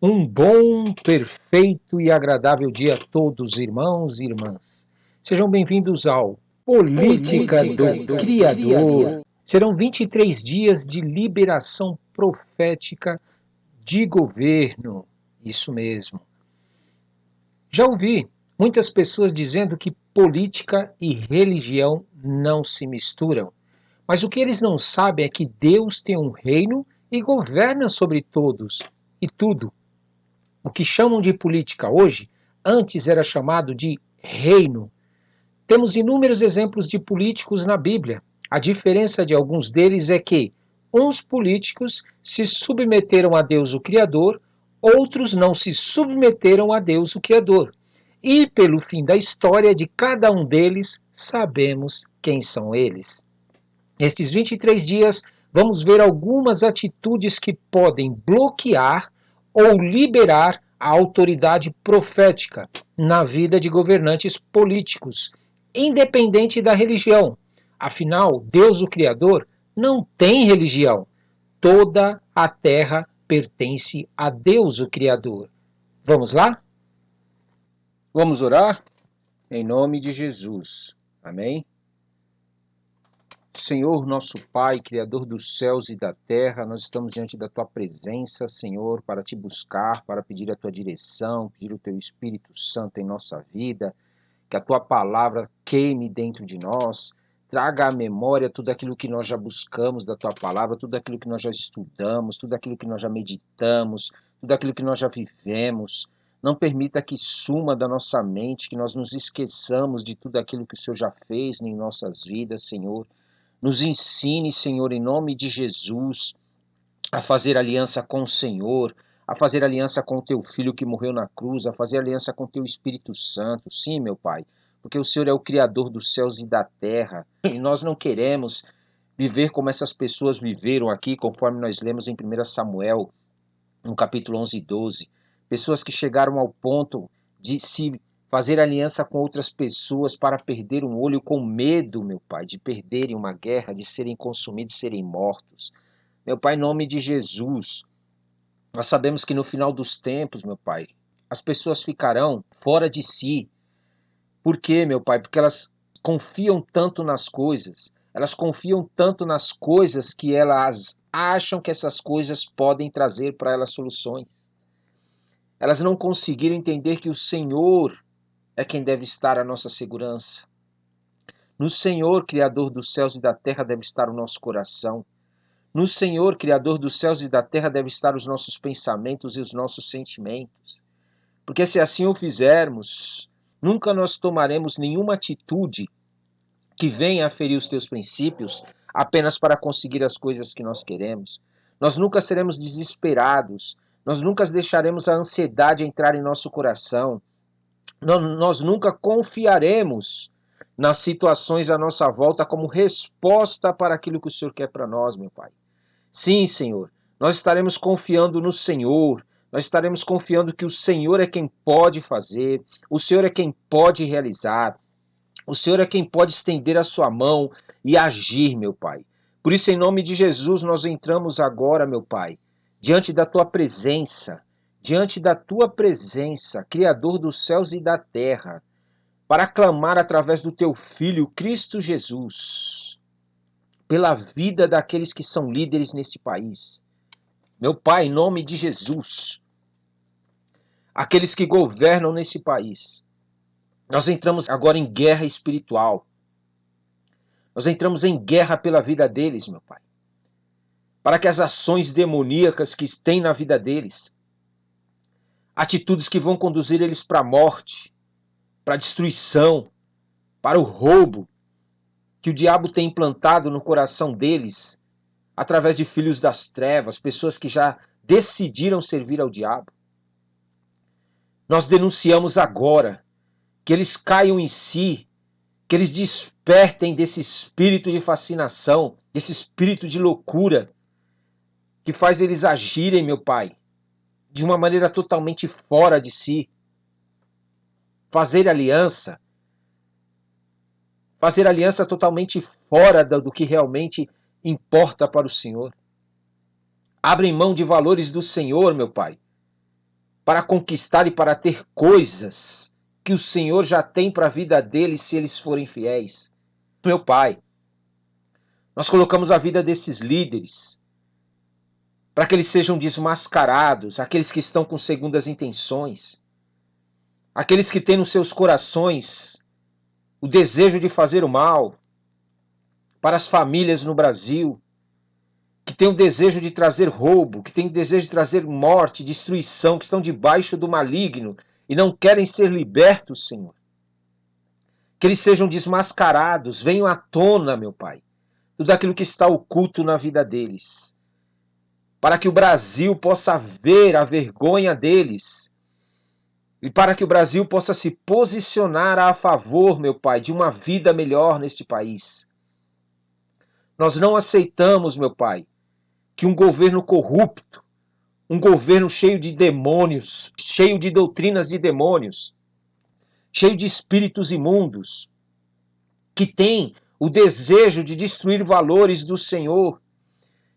Um bom, perfeito e agradável dia a todos, irmãos e irmãs. Sejam bem-vindos ao Política do Criador. Serão 23 dias de liberação profética de governo. Isso mesmo. Já ouvi muitas pessoas dizendo que política e religião não se misturam. Mas o que eles não sabem é que Deus tem um reino e governa sobre todos e tudo. O que chamam de política hoje, antes era chamado de reino. Temos inúmeros exemplos de políticos na Bíblia. A diferença de alguns deles é que uns políticos se submeteram a Deus o Criador, outros não se submeteram a Deus o Criador. E pelo fim da história de cada um deles, sabemos quem são eles. Nestes 23 dias, vamos ver algumas atitudes que podem bloquear ou liberar a autoridade profética na vida de governantes políticos, independente da religião. Afinal, Deus, o Criador, não tem religião. Toda a terra pertence a Deus, o Criador. Vamos lá? Vamos orar? Em nome de Jesus. Amém? Senhor, nosso Pai, Criador dos céus e da terra, nós estamos diante da Tua presença, Senhor, para Te buscar, para pedir a Tua direção, pedir o Teu Espírito Santo em nossa vida, que a Tua palavra queime dentro de nós, traga à memória tudo aquilo que nós já buscamos da Tua palavra, tudo aquilo que nós já estudamos, tudo aquilo que nós já meditamos, tudo aquilo que nós já vivemos. Não permita que suma da nossa mente, que nós nos esqueçamos de tudo aquilo que o Senhor já fez em nossas vidas, Senhor. Nos ensine, Senhor, em nome de Jesus, a fazer aliança com o Senhor, a fazer aliança com o Teu Filho que morreu na cruz, a fazer aliança com o Teu Espírito Santo. Sim, meu Pai, porque o Senhor é o Criador dos céus e da terra. E nós não queremos viver como essas pessoas viveram aqui, conforme nós lemos em 1 Samuel, no capítulo 11 e 12. Pessoas que chegaram ao ponto de se fazer aliança com outras pessoas para perder um olho com medo, meu Pai, de perderem uma guerra, de serem consumidos, serem mortos. Meu Pai, em nome de Jesus, nós sabemos que no final dos tempos, meu Pai, as pessoas ficarão fora de si. Por quê, meu Pai? Porque elas confiam tanto nas coisas, elas confiam tanto nas coisas que elas acham que essas coisas podem trazer para elas soluções. Elas não conseguiram entender que o Senhor é quem deve estar a nossa segurança. No Senhor, Criador dos céus e da terra, deve estar o nosso coração. No Senhor, Criador dos céus e da terra, deve estar os nossos pensamentos e os nossos sentimentos. Porque se assim o fizermos, nunca nós tomaremos nenhuma atitude que venha a ferir os teus princípios apenas para conseguir as coisas que nós queremos. Nós nunca seremos desesperados. Nós nunca deixaremos a ansiedade entrar em nosso coração. Nós nunca confiaremos nas situações à nossa volta como resposta para aquilo que o Senhor quer para nós, meu Pai. Sim, Senhor, nós estaremos confiando no Senhor, nós estaremos confiando que o Senhor é quem pode fazer, o Senhor é quem pode realizar, o Senhor é quem pode estender a sua mão e agir, meu Pai. Por isso, em nome de Jesus, nós entramos agora, meu Pai, diante da Tua presença, Criador dos céus e da terra, para clamar através do Teu Filho, Cristo Jesus, pela vida daqueles que são líderes neste país. Meu Pai, em nome de Jesus, aqueles que governam nesse país, nós entramos agora em guerra espiritual. Nós entramos em guerra pela vida deles, meu Pai. Para que as ações demoníacas que têm na vida deles, atitudes que vão conduzir eles para a morte, para a destruição, para o roubo, que o diabo tem implantado no coração deles, através de filhos das trevas, pessoas que já decidiram servir ao diabo. Nós denunciamos agora que eles caiam em si, que eles despertem desse espírito de fascinação, desse espírito de loucura, que faz eles agirem, meu Pai, de uma maneira totalmente fora de si. Fazer aliança totalmente fora do que realmente importa para o Senhor. Abrem mão de valores do Senhor, meu Pai, para conquistar e para ter coisas que o Senhor já tem para a vida deles se eles forem fiéis. Meu Pai, nós colocamos a vida desses líderes para que eles sejam desmascarados, aqueles que estão com segundas intenções, aqueles que têm nos seus corações o desejo de fazer o mal para as famílias no Brasil, que têm o desejo de trazer roubo, que têm o desejo de trazer morte, destruição, que estão debaixo do maligno e não querem ser libertos, Senhor. Que eles sejam desmascarados, venham à tona, meu Pai, tudo aquilo que está oculto na vida deles, para que o Brasil possa ver a vergonha deles e para que o Brasil possa se posicionar a favor, meu Pai, de uma vida melhor neste país. Nós não aceitamos, meu Pai, que um governo corrupto, um governo cheio de demônios, cheio de doutrinas de demônios, cheio de espíritos imundos, que tem o desejo de destruir valores do Senhor,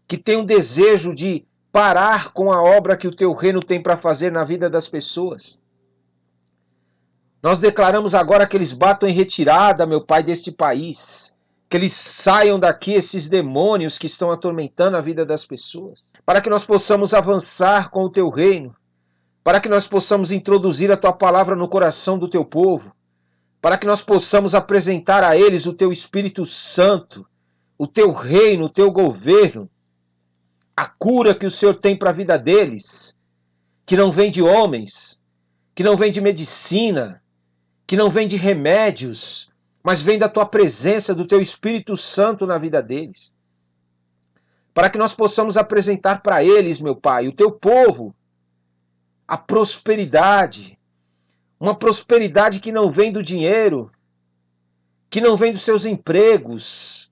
que tem o desejo de parar com a obra que o teu reino tem para fazer na vida das pessoas. Nós declaramos agora que eles batam em retirada, meu Pai, deste país, que eles saiam daqui, esses demônios que estão atormentando a vida das pessoas, para que nós possamos avançar com o teu reino, para que nós possamos introduzir a tua palavra no coração do teu povo, para que nós possamos apresentar a eles o teu Espírito Santo, o teu reino, o teu governo, a cura que o Senhor tem para a vida deles, que não vem de homens, que não vem de medicina, que não vem de remédios, mas vem da tua presença, do teu Espírito Santo na vida deles. Para que nós possamos apresentar para eles, meu Pai, o teu povo, a prosperidade, uma prosperidade que não vem do dinheiro, que não vem dos seus empregos,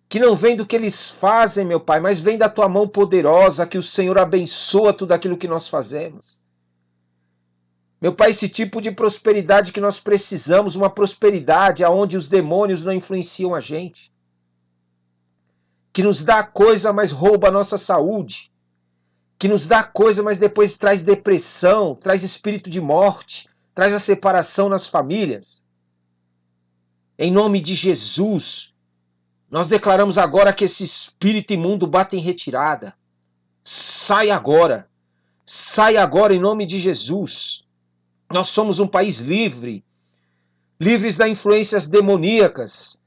que não vem do que eles fazem, meu Pai, mas vem da tua mão poderosa, que o Senhor abençoa tudo aquilo que nós fazemos. Meu Pai, esse tipo de prosperidade que nós precisamos, uma prosperidade onde os demônios não influenciam a gente, que nos dá coisa, mas rouba a nossa saúde, que nos dá coisa, mas depois traz depressão, traz espírito de morte, traz a separação nas famílias. Em nome de Jesus, nós declaramos agora que esse espírito imundo bate em retirada. Sai agora em nome de Jesus. Nós somos um país livre, livres das influências demoníacas,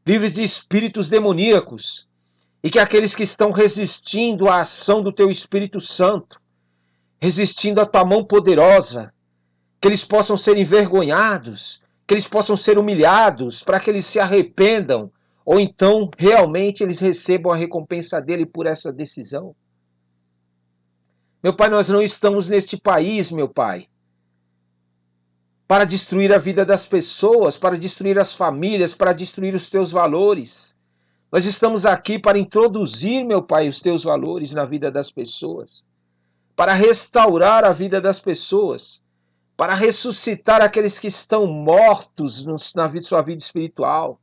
livres de espíritos demoníacos, e que aqueles que estão resistindo à ação do teu Espírito Santo, resistindo à tua mão poderosa, que eles possam ser envergonhados, que eles possam ser humilhados, para que eles se arrependam, ou então realmente eles recebam a recompensa dele por essa decisão. Meu Pai, nós não estamos neste país, meu Pai, para destruir a vida das pessoas, para destruir as famílias, para destruir os teus valores. Nós estamos aqui para introduzir, meu Pai, os teus valores na vida das pessoas, para restaurar a vida das pessoas, para ressuscitar aqueles que estão mortos na sua vida espiritual,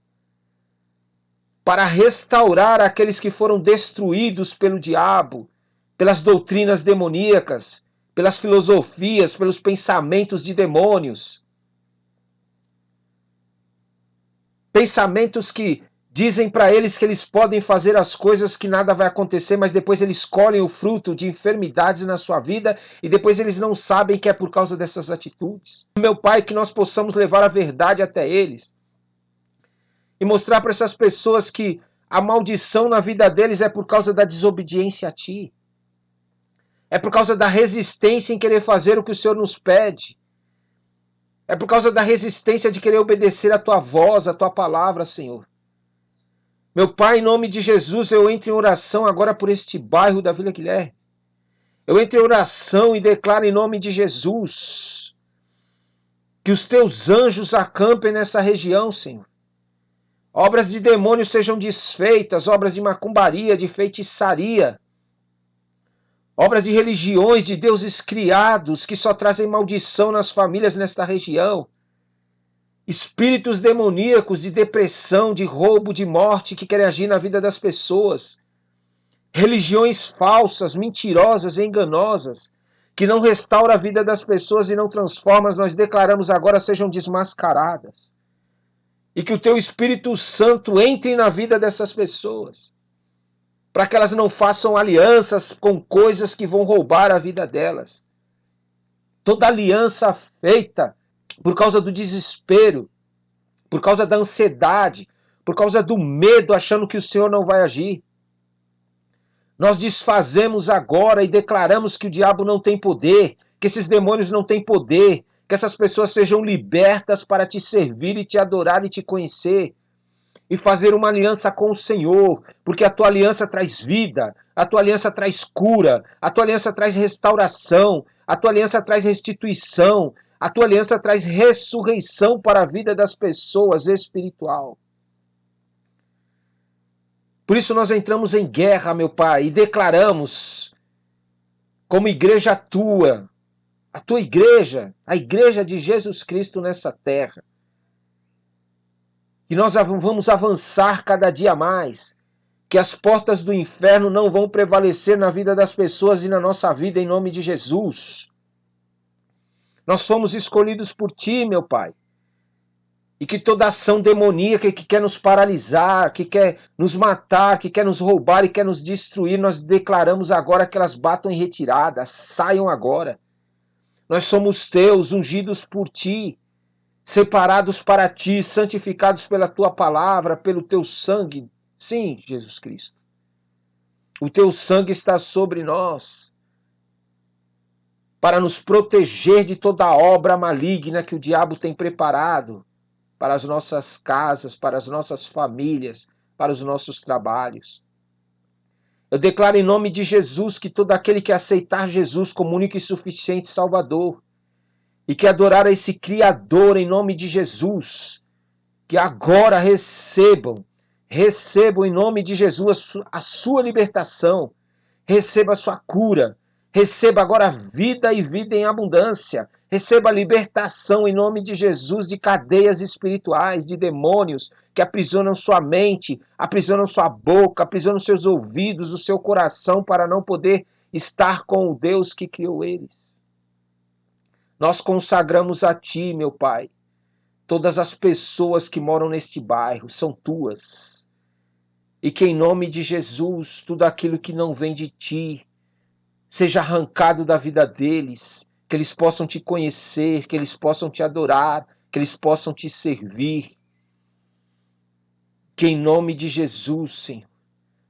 para restaurar aqueles que foram destruídos pelo diabo, pelas doutrinas demoníacas, pelas filosofias, pelos pensamentos de demônios. Pensamentos que dizem para eles que eles podem fazer as coisas, que nada vai acontecer, mas depois eles colhem o fruto de enfermidades na sua vida e depois eles não sabem que é por causa dessas atitudes. Meu Pai, que nós possamos levar a verdade até eles e mostrar para essas pessoas que a maldição na vida deles é por causa da desobediência a Ti. É por causa da resistência em querer fazer o que o Senhor nos pede. É por causa da resistência de querer obedecer a Tua voz, a Tua palavra, Senhor. Meu Pai, em nome de Jesus, eu entro em oração agora por este bairro da Vila Guilherme. Eu entro em oração e declaro em nome de Jesus que os Teus anjos acampem nessa região, Senhor. Obras de demônios sejam desfeitas, obras de macumbaria, de feitiçaria, obras de religiões, de deuses criados que só trazem maldição nas famílias nesta região. Espíritos demoníacos de depressão, de roubo, de morte que querem agir na vida das pessoas. Religiões falsas, mentirosas, enganosas, que não restaura a vida das pessoas e não transforma, nós declaramos agora sejam desmascaradas. E que o teu Espírito Santo entre na vida dessas pessoas, para que elas não façam alianças com coisas que vão roubar a vida delas. Toda aliança feita por causa do desespero, por causa da ansiedade, por causa do medo, achando que o Senhor não vai agir. Nós desfazemos agora e declaramos que o diabo não tem poder, que esses demônios não têm poder, que essas pessoas sejam libertas para te servir e te adorar e te conhecer e fazer uma aliança com o Senhor, porque a tua aliança traz vida, a tua aliança traz cura, a tua aliança traz restauração, a tua aliança traz restituição, a tua aliança traz ressurreição para a vida das pessoas espiritual. Por isso nós entramos em guerra, meu Pai, e declaramos, como igreja tua, a tua igreja, a igreja de Jesus Cristo nessa terra, que nós vamos avançar cada dia mais, que as portas do inferno não vão prevalecer na vida das pessoas e na nossa vida, em nome de Jesus. Nós fomos escolhidos por Ti, meu Pai. E que toda ação demoníaca que quer nos paralisar, que quer nos matar, que quer nos roubar e quer nos destruir, nós declaramos agora que elas batam em retirada, saiam agora. Nós somos Teus, ungidos por Ti, separados para Ti, santificados pela Tua palavra, pelo Teu sangue. Sim, Jesus Cristo. O Teu sangue está sobre nós para nos proteger de toda obra maligna que o diabo tem preparado para as nossas casas, para as nossas famílias, para os nossos trabalhos. Eu declaro em nome de Jesus que todo aquele que aceitar Jesus como único e suficiente Salvador e que adorar a esse Criador em nome de Jesus, que agora recebam em nome de Jesus a sua libertação, receba a sua cura, receba agora vida e vida em abundância, receba a libertação em nome de Jesus de cadeias espirituais, de demônios que aprisionam sua mente, aprisionam sua boca, aprisionam seus ouvidos, o seu coração para não poder estar com o Deus que criou eles. Nós consagramos a Ti, meu Pai. Todas as pessoas que moram neste bairro são Tuas. E que em nome de Jesus, tudo aquilo que não vem de Ti seja arrancado da vida deles, que eles possam Te conhecer, que eles possam Te adorar, que eles possam Te servir. Que em nome de Jesus, Senhor,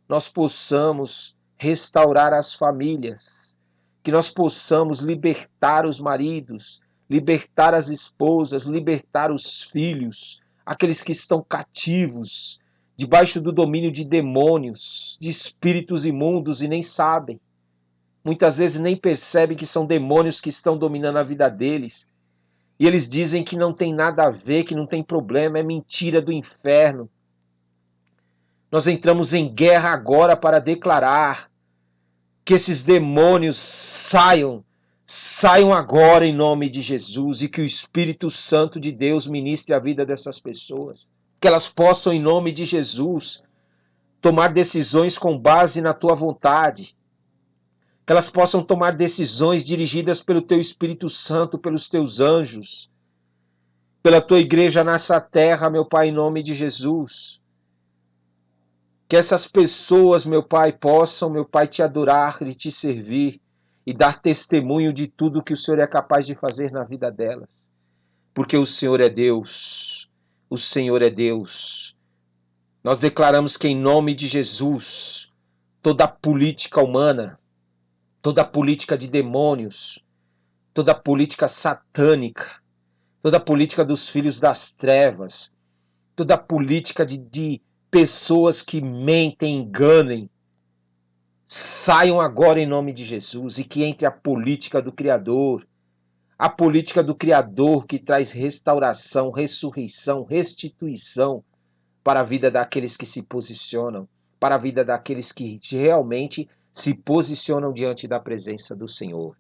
nós possamos restaurar as famílias, que nós possamos libertar os maridos, libertar as esposas, libertar os filhos, aqueles que estão cativos, debaixo do domínio de demônios, de espíritos imundos e nem sabem. Muitas vezes nem percebem que são demônios que estão dominando a vida deles. E eles dizem que não tem nada a ver, que não tem problema, é mentira do inferno. Nós entramos em guerra agora para declarar que esses demônios saiam agora em nome de Jesus e que o Espírito Santo de Deus ministre a vida dessas pessoas. Que elas possam, em nome de Jesus, tomar decisões com base na Tua vontade. Que elas possam tomar decisões dirigidas pelo Teu Espírito Santo, pelos Teus anjos, pela Tua igreja nessa terra, meu Pai, em nome de Jesus. Que essas pessoas, meu Pai, possam, meu Pai, Te adorar e Te servir e dar testemunho de tudo que o Senhor é capaz de fazer na vida delas. Porque o Senhor é Deus. O Senhor é Deus. Nós declaramos que em nome de Jesus, toda a política humana, toda a política de demônios, toda a política satânica, toda a política dos filhos das trevas, toda a política de pessoas que mentem, enganem, saiam agora em nome de Jesus e que entre a política do Criador que traz restauração, ressurreição, restituição para a vida daqueles que se posicionam, para a vida daqueles que realmente se posicionam diante da presença do Senhor.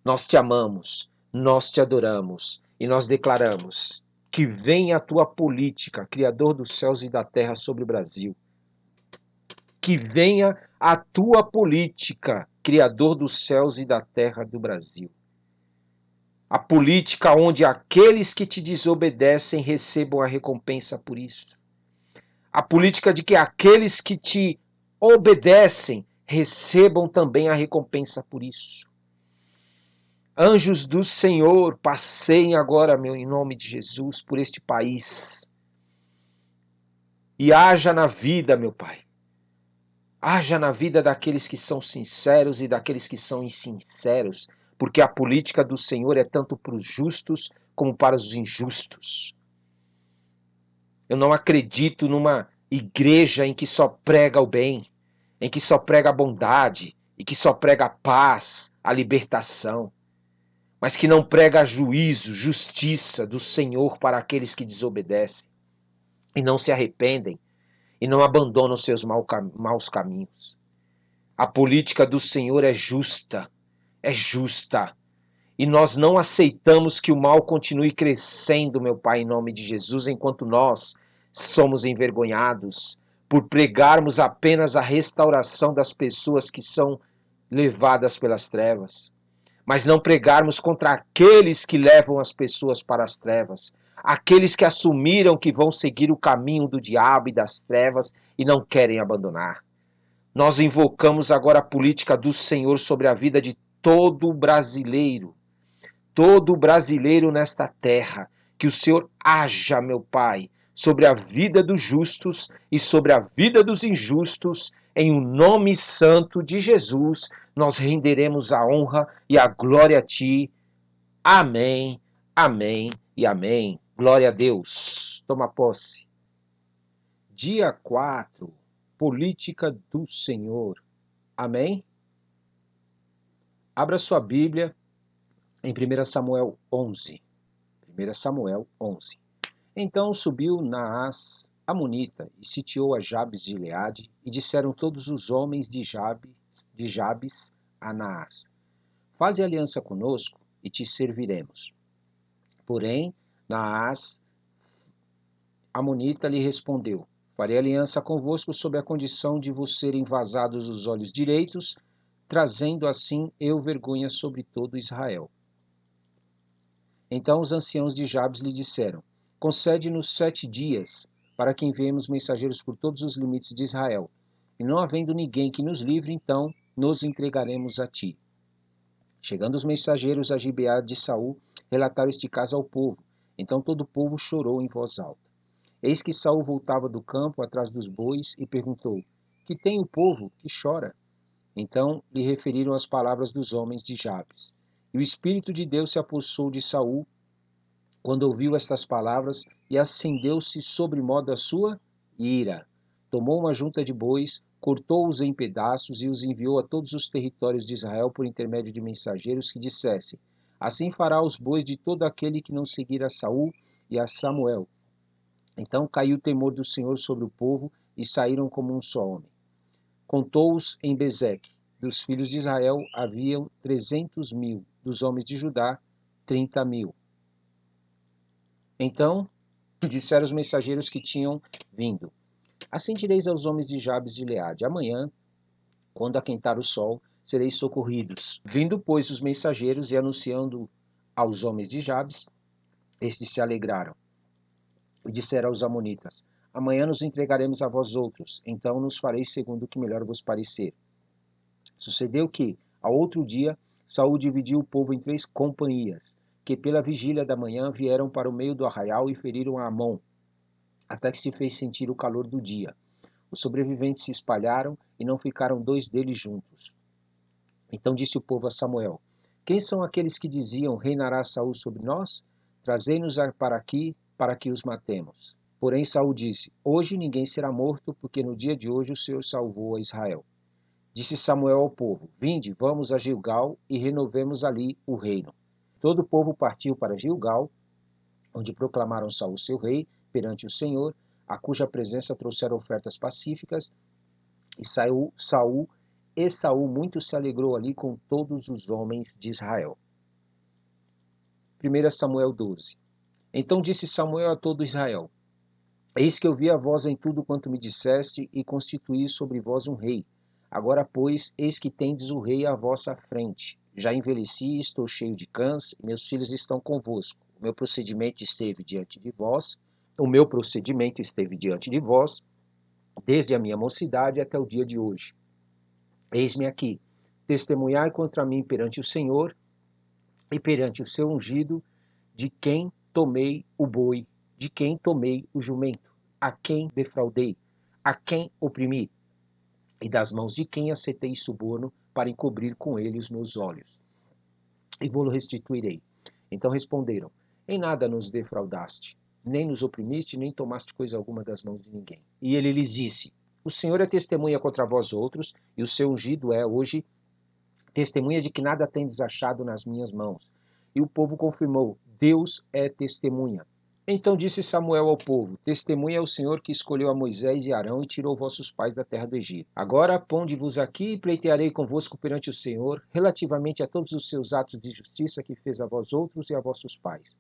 Nós Te amamos, nós Te adoramos e nós declaramos que venha a Tua política, Criador dos céus e da terra, sobre o Brasil. Que venha a Tua política Criador dos céus e da terra do Brasil. A política onde aqueles que te desobedecem recebam a recompensa por isso. A política de que aqueles que te obedecem recebam também a recompensa por isso. Anjos do Senhor, passeiem agora, meu, em nome de Jesus, por este país. E haja na vida, meu Pai. Haja na vida daqueles que são sinceros e daqueles que são insinceros, porque a política do Senhor é tanto para os justos como para os injustos. Eu não acredito numa igreja em que só prega o bem, em que só prega a bondade, e que só prega a paz, a libertação, mas que não prega juízo, justiça do Senhor para aqueles que desobedecem e não se arrependem e não abandonam seus maus caminhos. A política do Senhor é justa, e nós não aceitamos que o mal continue crescendo, meu Pai, em nome de Jesus, enquanto nós somos envergonhados por pregarmos apenas a restauração das pessoas que são levadas pelas trevas, mas não pregarmos contra aqueles que levam as pessoas para as trevas, aqueles que assumiram que vão seguir o caminho do diabo e das trevas e não querem abandonar. Nós invocamos agora a política do Senhor sobre a vida de todo brasileiro nesta terra, que o Senhor haja, meu Pai, sobre a vida dos justos e sobre a vida dos injustos, em o nome santo de Jesus, nós renderemos a honra e a glória a Ti. Amém, amém e amém. Glória a Deus. Toma posse. Dia 4, política do Senhor. Amém? Abra sua Bíblia em 1 Samuel 11. 1 Samuel 11. Então subiu Naás, amonita, e sitiou a Jabes de Gileade, e disseram todos os homens de Jabes a Naás: Faze aliança conosco, e te serviremos. Porém, Naás, amonita, lhe respondeu: Farei aliança convosco sob a condição de vos serem vazados os olhos direitos, trazendo assim eu vergonha sobre todo Israel. Então os anciãos de Jabes lhe disseram: Concede-nos 7 dias, para que enviemos mensageiros por todos os limites de Israel. E não havendo ninguém que nos livre, então nos entregaremos a ti. Chegando os mensageiros a Gibeá de Saul, relataram este caso ao povo. Então todo o povo chorou em voz alta. Eis que Saul voltava do campo atrás dos bois e perguntou: Que tem o povo que chora? Então lhe referiram as palavras dos homens de Jabes. E o Espírito de Deus se apossou de Saul quando ouviu estas palavras, e acendeu-se sobremodo a sua ira. Tomou uma junta de bois, cortou-os em pedaços e os enviou a todos os territórios de Israel por intermédio de mensageiros que dissessem: Assim fará os bois de todo aquele que não seguir a Saul e a Samuel. Então caiu o temor do Senhor sobre o povo e saíram como um só homem. Contou-os em Bezeque. Dos filhos de Israel haviam 300.000, dos homens de Judá 30.000. Então disseram os mensageiros que tinham vindo: Assim direis aos homens de Jabes de Gileade: Amanhã, quando aquentar o sol, sereis socorridos. Vindo, pois, os mensageiros e anunciando aos homens de Jabes, estes se alegraram. E disseram aos amonitas: Amanhã nos entregaremos a vós outros, então nos fareis segundo o que melhor vos parecer. Sucedeu que, ao outro dia, Saul dividiu o povo em 3 companhias, que pela vigília da manhã vieram para o meio do arraial e feriram a Amon, até que se fez sentir o calor do dia. Os sobreviventes se espalharam e não ficaram 2 deles juntos. Então disse o povo a Samuel: Quem são aqueles que diziam: Reinará Saul sobre nós? Trazei-nos para aqui, para que os matemos. Porém Saul disse: Hoje ninguém será morto, porque no dia de hoje o Senhor salvou a Israel. Disse Samuel ao povo: Vinde, vamos a Gilgal e renovemos ali o reino. Todo o povo partiu para Gilgal, onde proclamaram Saul seu rei perante o Senhor, a cuja presença trouxeram ofertas pacíficas, e Saul muito se alegrou ali com todos os homens de Israel. 1 Samuel 12. Então disse Samuel a todo Israel: Eis que ouvi a vós em tudo quanto me disseste, e constituí sobre vós um rei. Agora, pois, eis que tendes o rei à vossa frente. Já envelheci, estou cheio de câncer, meus filhos estão convosco. O meu procedimento esteve diante de vós, desde a minha mocidade até o dia de hoje. Eis-me aqui, testemunhai contra mim perante o Senhor e perante o seu ungido, de quem tomei o boi, de quem tomei o jumento, a quem defraudei, a quem oprimi, e das mãos de quem aceitei suborno para encobrir com ele os meus olhos. E vou-lo restituirei. Então responderam: em nada nos defraudaste, nem nos oprimiste, nem tomaste coisa alguma das mãos de ninguém. E ele lhes disse: o Senhor é testemunha contra vós outros, e o seu ungido é hoje testemunha de que nada tendes achado nas minhas mãos. E o povo confirmou: Deus é testemunha. Então disse Samuel ao povo: testemunha é o Senhor que escolheu a Moisés e Arão e tirou vossos pais da terra do Egito. Agora ponde-vos aqui e pleitearei convosco perante o Senhor, relativamente a todos os seus atos de justiça que fez a vós outros e a vossos pais.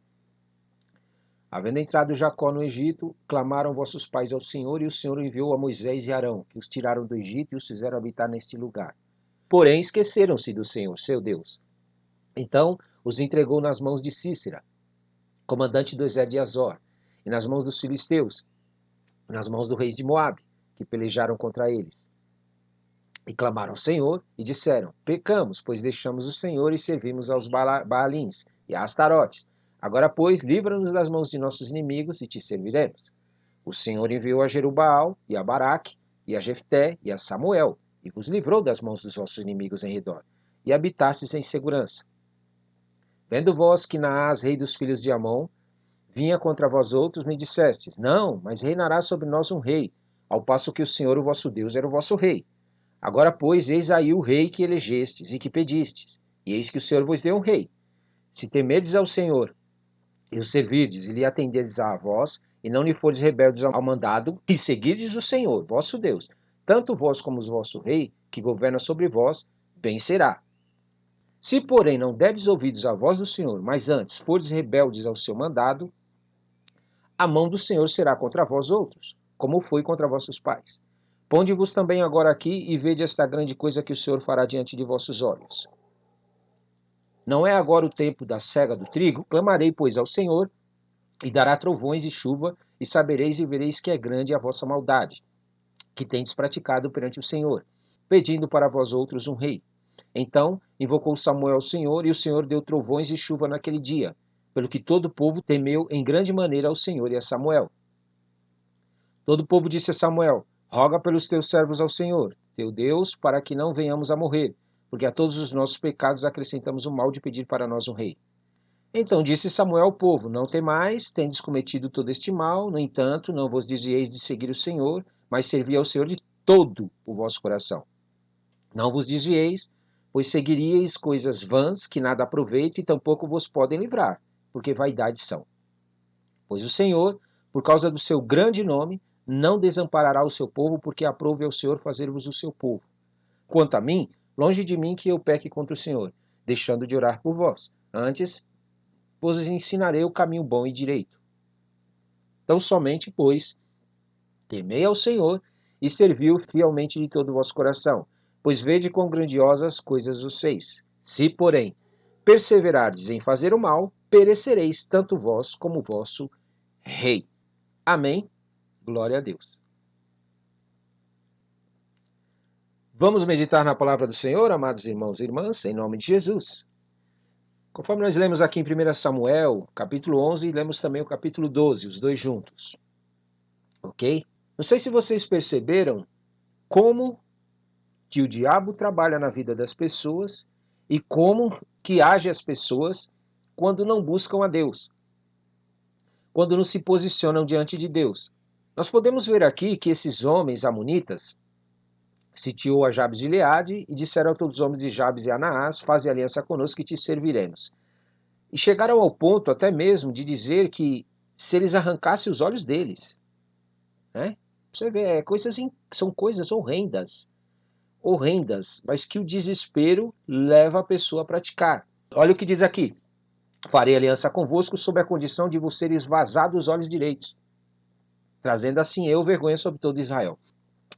Havendo entrado Jacó no Egito, clamaram vossos pais ao Senhor, e o Senhor enviou a Moisés e Arão, que os tiraram do Egito e os fizeram habitar neste lugar. Porém esqueceram-se do Senhor, seu Deus. Então os entregou nas mãos de Cícera, comandante do exército de Azor, e nas mãos dos filisteus, nas mãos do rei de Moabe, que pelejaram contra eles. E clamaram ao Senhor e disseram: pecamos, pois deixamos o Senhor e servimos aos Baalins e a Astarotes. Agora, pois, livra-nos das mãos de nossos inimigos e te serviremos. O Senhor enviou a Jerubaal e a Baraque e a Jefté e a Samuel, e vos livrou das mãos dos vossos inimigos em redor, e habitastes em segurança. Vendo vós que Naás, rei dos filhos de Amon, vinha contra vós outros, me dissestes: não, mas reinará sobre nós um rei, ao passo que o Senhor, o vosso Deus, era o vosso rei. Agora, pois, eis aí o rei que elegestes e que pedistes, e eis que o Senhor vos deu um rei. Se temerdes ao Senhor, e o servirdes, e lhe atenderdes a vós, e não lhe fordes rebeldes ao mandado, e seguirdes o Senhor, vosso Deus, tanto vós como o vosso rei, que governa sobre vós, bem será. Se, porém, não derdes ouvidos à voz do Senhor, mas antes fordes rebeldes ao seu mandado, a mão do Senhor será contra vós outros, como foi contra vossos pais. Ponde-vos também agora aqui e vede esta grande coisa que o Senhor fará diante de vossos olhos. Não é agora o tempo da cega do trigo? Clamarei, pois, ao Senhor, e dará trovões e chuva, e sabereis e vereis que é grande a vossa maldade, que tendes praticado perante o Senhor, pedindo para vós outros um rei. Então invocou Samuel ao Senhor, e o Senhor deu trovões e chuva naquele dia, pelo que todo o povo temeu em grande maneira ao Senhor e a Samuel. Todo o povo disse a Samuel: roga pelos teus servos ao Senhor, teu Deus, para que não venhamos a morrer, porque a todos os nossos pecados acrescentamos o mal de pedir para nós um rei. Então disse Samuel ao povo: não temais, tendes cometido todo este mal, no entanto, não vos desvieis de seguir o Senhor, mas servi ao Senhor de todo o vosso coração. Não vos desvieis, pois seguiríeis coisas vãs que nada aproveitam e tampouco vos podem livrar, porque vaidades são. Pois o Senhor, por causa do seu grande nome, não desamparará o seu povo, porque aprove ao Senhor fazer-vos o seu povo. Quanto a mim, longe de mim que eu peque contra o Senhor, deixando de orar por vós. Antes, vos ensinarei o caminho bom e direito. Então somente, pois, temei ao Senhor e servi-o fielmente de todo o vosso coração, pois vede quão grandiosas coisas os fez. Se, porém, perseverardes em fazer o mal, perecereis tanto vós como o vosso rei. Amém. Glória a Deus. Vamos meditar na palavra do Senhor, amados irmãos e irmãs, em nome de Jesus. Conforme nós lemos aqui em 1 Samuel, capítulo 11, e lemos também o capítulo 12, os dois juntos. Ok? Não sei se vocês perceberam como que o diabo trabalha na vida das pessoas e como que age as pessoas quando não buscam a Deus, quando não se posicionam diante de Deus. Nós podemos ver aqui que esses homens amonitas sitiou a Jabes de Gileade e disseram a todos os homens de Jabes e Anaás: faze aliança conosco e te serviremos. E chegaram ao ponto até mesmo de dizer que se eles arrancassem os olhos deles, né? Você vê, são coisas horrendas, mas que o desespero leva a pessoa a praticar. Olha o que diz aqui: farei aliança convosco sob a condição de vos seres vazados os olhos direitos, trazendo assim eu vergonha sobre todo Israel.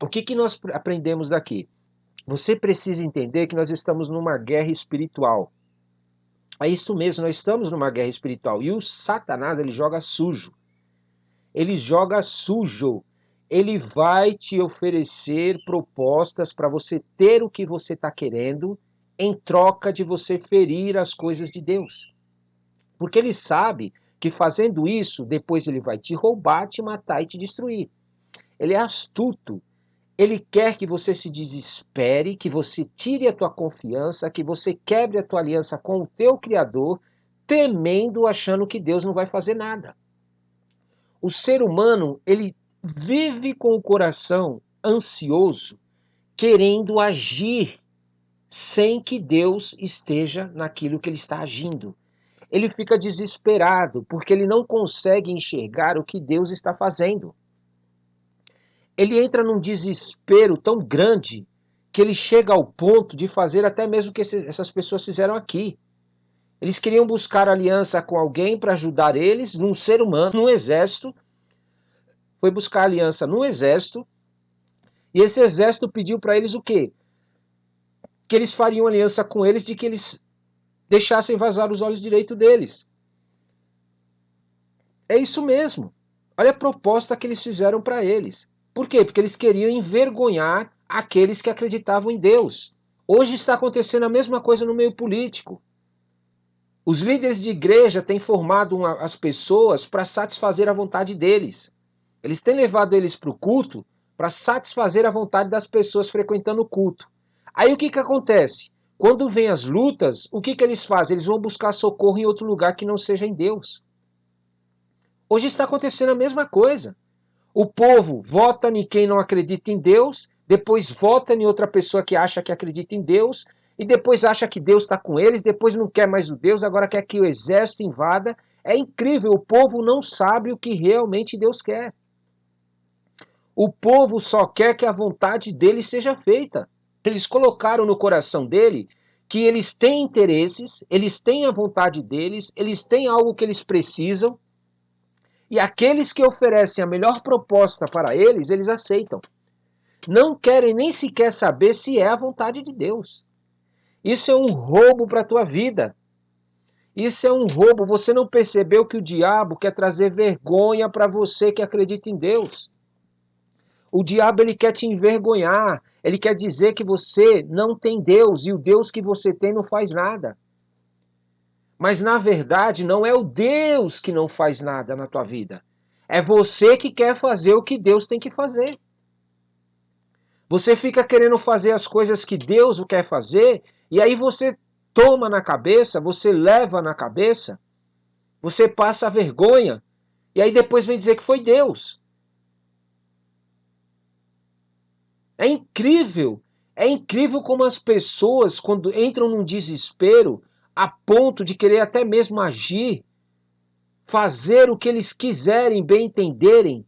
O que nós aprendemos daqui? Você precisa entender que nós estamos numa guerra espiritual. É isso mesmo, nós estamos numa guerra espiritual. E o Satanás, ele joga sujo. Ele joga sujo. Ele vai te oferecer propostas para você ter o que você está querendo, em troca de você ferir as coisas de Deus. Porque ele sabe que fazendo isso, depois ele vai te roubar, te matar e te destruir. Ele é astuto. Ele quer que você se desespere, que você tire a tua confiança, que você quebre a tua aliança com o teu Criador, temendo, achando que Deus não vai fazer nada. O ser humano, ele vive com o coração ansioso, querendo agir sem que Deus esteja naquilo que ele está agindo. Ele fica desesperado porque ele não consegue enxergar o que Deus está fazendo. Ele entra num desespero tão grande que ele chega ao ponto de fazer até mesmo o que essas pessoas fizeram aqui. Eles queriam buscar aliança com alguém para ajudar eles, num ser humano, num exército. Foi buscar aliança num exército. E esse exército pediu para eles o quê? Que eles fariam aliança com eles de que eles deixassem vazar os olhos direitos deles. É isso mesmo. Olha a proposta que eles fizeram para eles. Por quê? Porque eles queriam envergonhar aqueles que acreditavam em Deus. Hoje está acontecendo a mesma coisa no meio político. Os líderes de igreja têm formado as pessoas para satisfazer a vontade deles. Eles têm levado eles para o culto para satisfazer a vontade das pessoas frequentando o culto. Aí o que acontece? Quando vem as lutas, o que eles fazem? Eles vão buscar socorro em outro lugar que não seja em Deus. Hoje está acontecendo a mesma coisa. O povo vota em quem não acredita em Deus, depois vota em outra pessoa que acha que acredita em Deus, e depois acha que Deus está com eles, depois não quer mais o Deus, agora quer que o exército invada. É incrível, o povo não sabe o que realmente Deus quer. O povo só quer que a vontade dele seja feita. Eles colocaram no coração dele que eles têm interesses, eles têm a vontade deles, eles têm algo que eles precisam, e aqueles que oferecem a melhor proposta para eles, eles aceitam. Não querem nem sequer saber se é a vontade de Deus. Isso é um roubo para a tua vida. Isso é um roubo. Você não percebeu que o diabo quer trazer vergonha para você que acredita em Deus. O diabo ele quer te envergonhar. Ele quer dizer que você não tem Deus e o Deus que você tem não faz nada. Mas na verdade não é o Deus que não faz nada na tua vida. É você que quer fazer o que Deus tem que fazer. Você fica querendo fazer as coisas que Deus quer fazer, e aí você toma na cabeça, você leva na cabeça, você passa a vergonha, e aí depois vem dizer que foi Deus. É incrível como as pessoas, quando entram num desespero, a ponto de querer até mesmo agir, fazer o que eles quiserem, bem entenderem,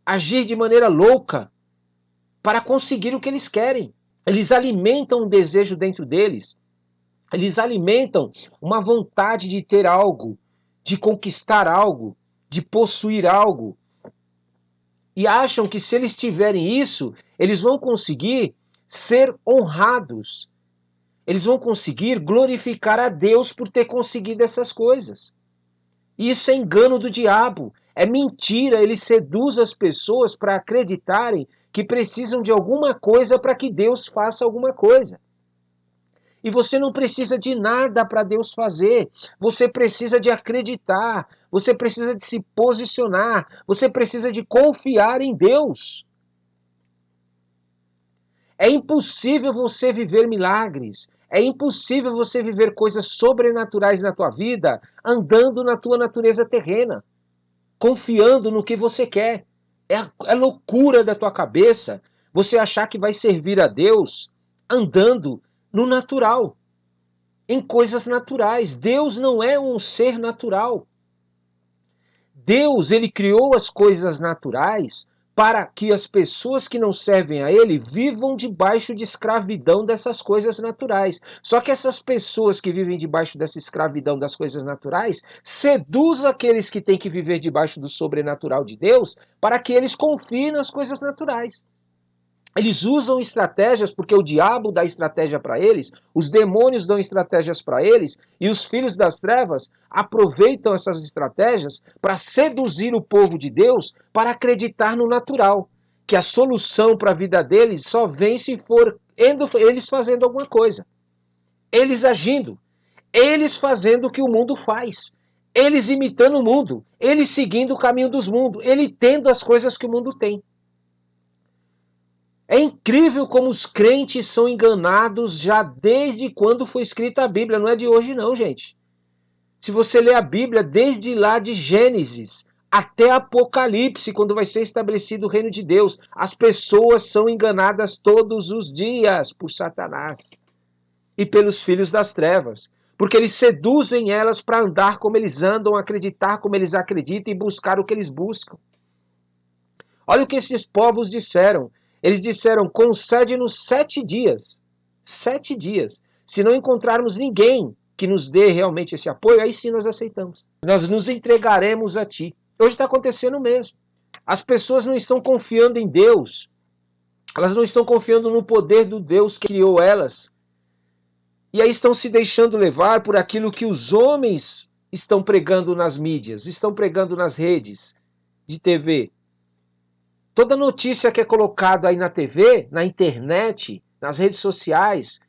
agir de maneira louca, para conseguir o que eles querem. Eles alimentam um desejo dentro deles. Eles alimentam uma vontade de ter algo, de conquistar algo, de possuir algo. E acham que se eles tiverem isso, eles vão conseguir ser honrados. Eles vão conseguir glorificar a Deus por ter conseguido essas coisas. Isso é engano do diabo. É mentira. Ele seduz as pessoas para acreditarem que precisam de alguma coisa para que Deus faça alguma coisa. E você não precisa de nada para Deus fazer. Você precisa de acreditar. Você precisa de se posicionar. Você precisa de confiar em Deus. É impossível você viver milagres. É impossível você viver coisas sobrenaturais na tua vida andando na tua natureza terrena, confiando no que você quer. É loucura da tua cabeça você achar que vai servir a Deus andando no natural, em coisas naturais. Deus não é um ser natural. Deus, ele criou as coisas naturais para que as pessoas que não servem a ele vivam debaixo de escravidão dessas coisas naturais. Só que essas pessoas que vivem debaixo dessa escravidão das coisas naturais seduzem aqueles que têm que viver debaixo do sobrenatural de Deus para que eles confiem nas coisas naturais. Eles usam estratégias porque o diabo dá estratégia para eles, os demônios dão estratégias para eles, e os filhos das trevas aproveitam essas estratégias para seduzir o povo de Deus para acreditar no natural, que a solução para a vida deles só vem se for eles fazendo alguma coisa, eles agindo, eles fazendo o que o mundo faz, eles imitando o mundo, eles seguindo o caminho dos mundos, ele tendo as coisas que o mundo tem. É incrível como os crentes são enganados já desde quando foi escrita a Bíblia. Não é de hoje não, gente. Se você ler a Bíblia, desde lá de Gênesis até Apocalipse, quando vai ser estabelecido o reino de Deus, as pessoas são enganadas todos os dias por Satanás e pelos filhos das trevas. Porque eles seduzem elas para andar como eles andam, acreditar como eles acreditam e buscar o que eles buscam. Olha o que esses povos disseram. Eles disseram, concede-nos 7 dias. 7 dias. Se não encontrarmos ninguém que nos dê realmente esse apoio, aí sim nós aceitamos. Nós nos entregaremos a ti. Hoje está acontecendo mesmo. As pessoas não estão confiando em Deus. Elas não estão confiando no poder do Deus que criou elas. E aí estão se deixando levar por aquilo que os homens estão pregando nas mídias, estão pregando nas redes de TV. Toda notícia que é colocada aí na TV, na internet, nas redes sociais,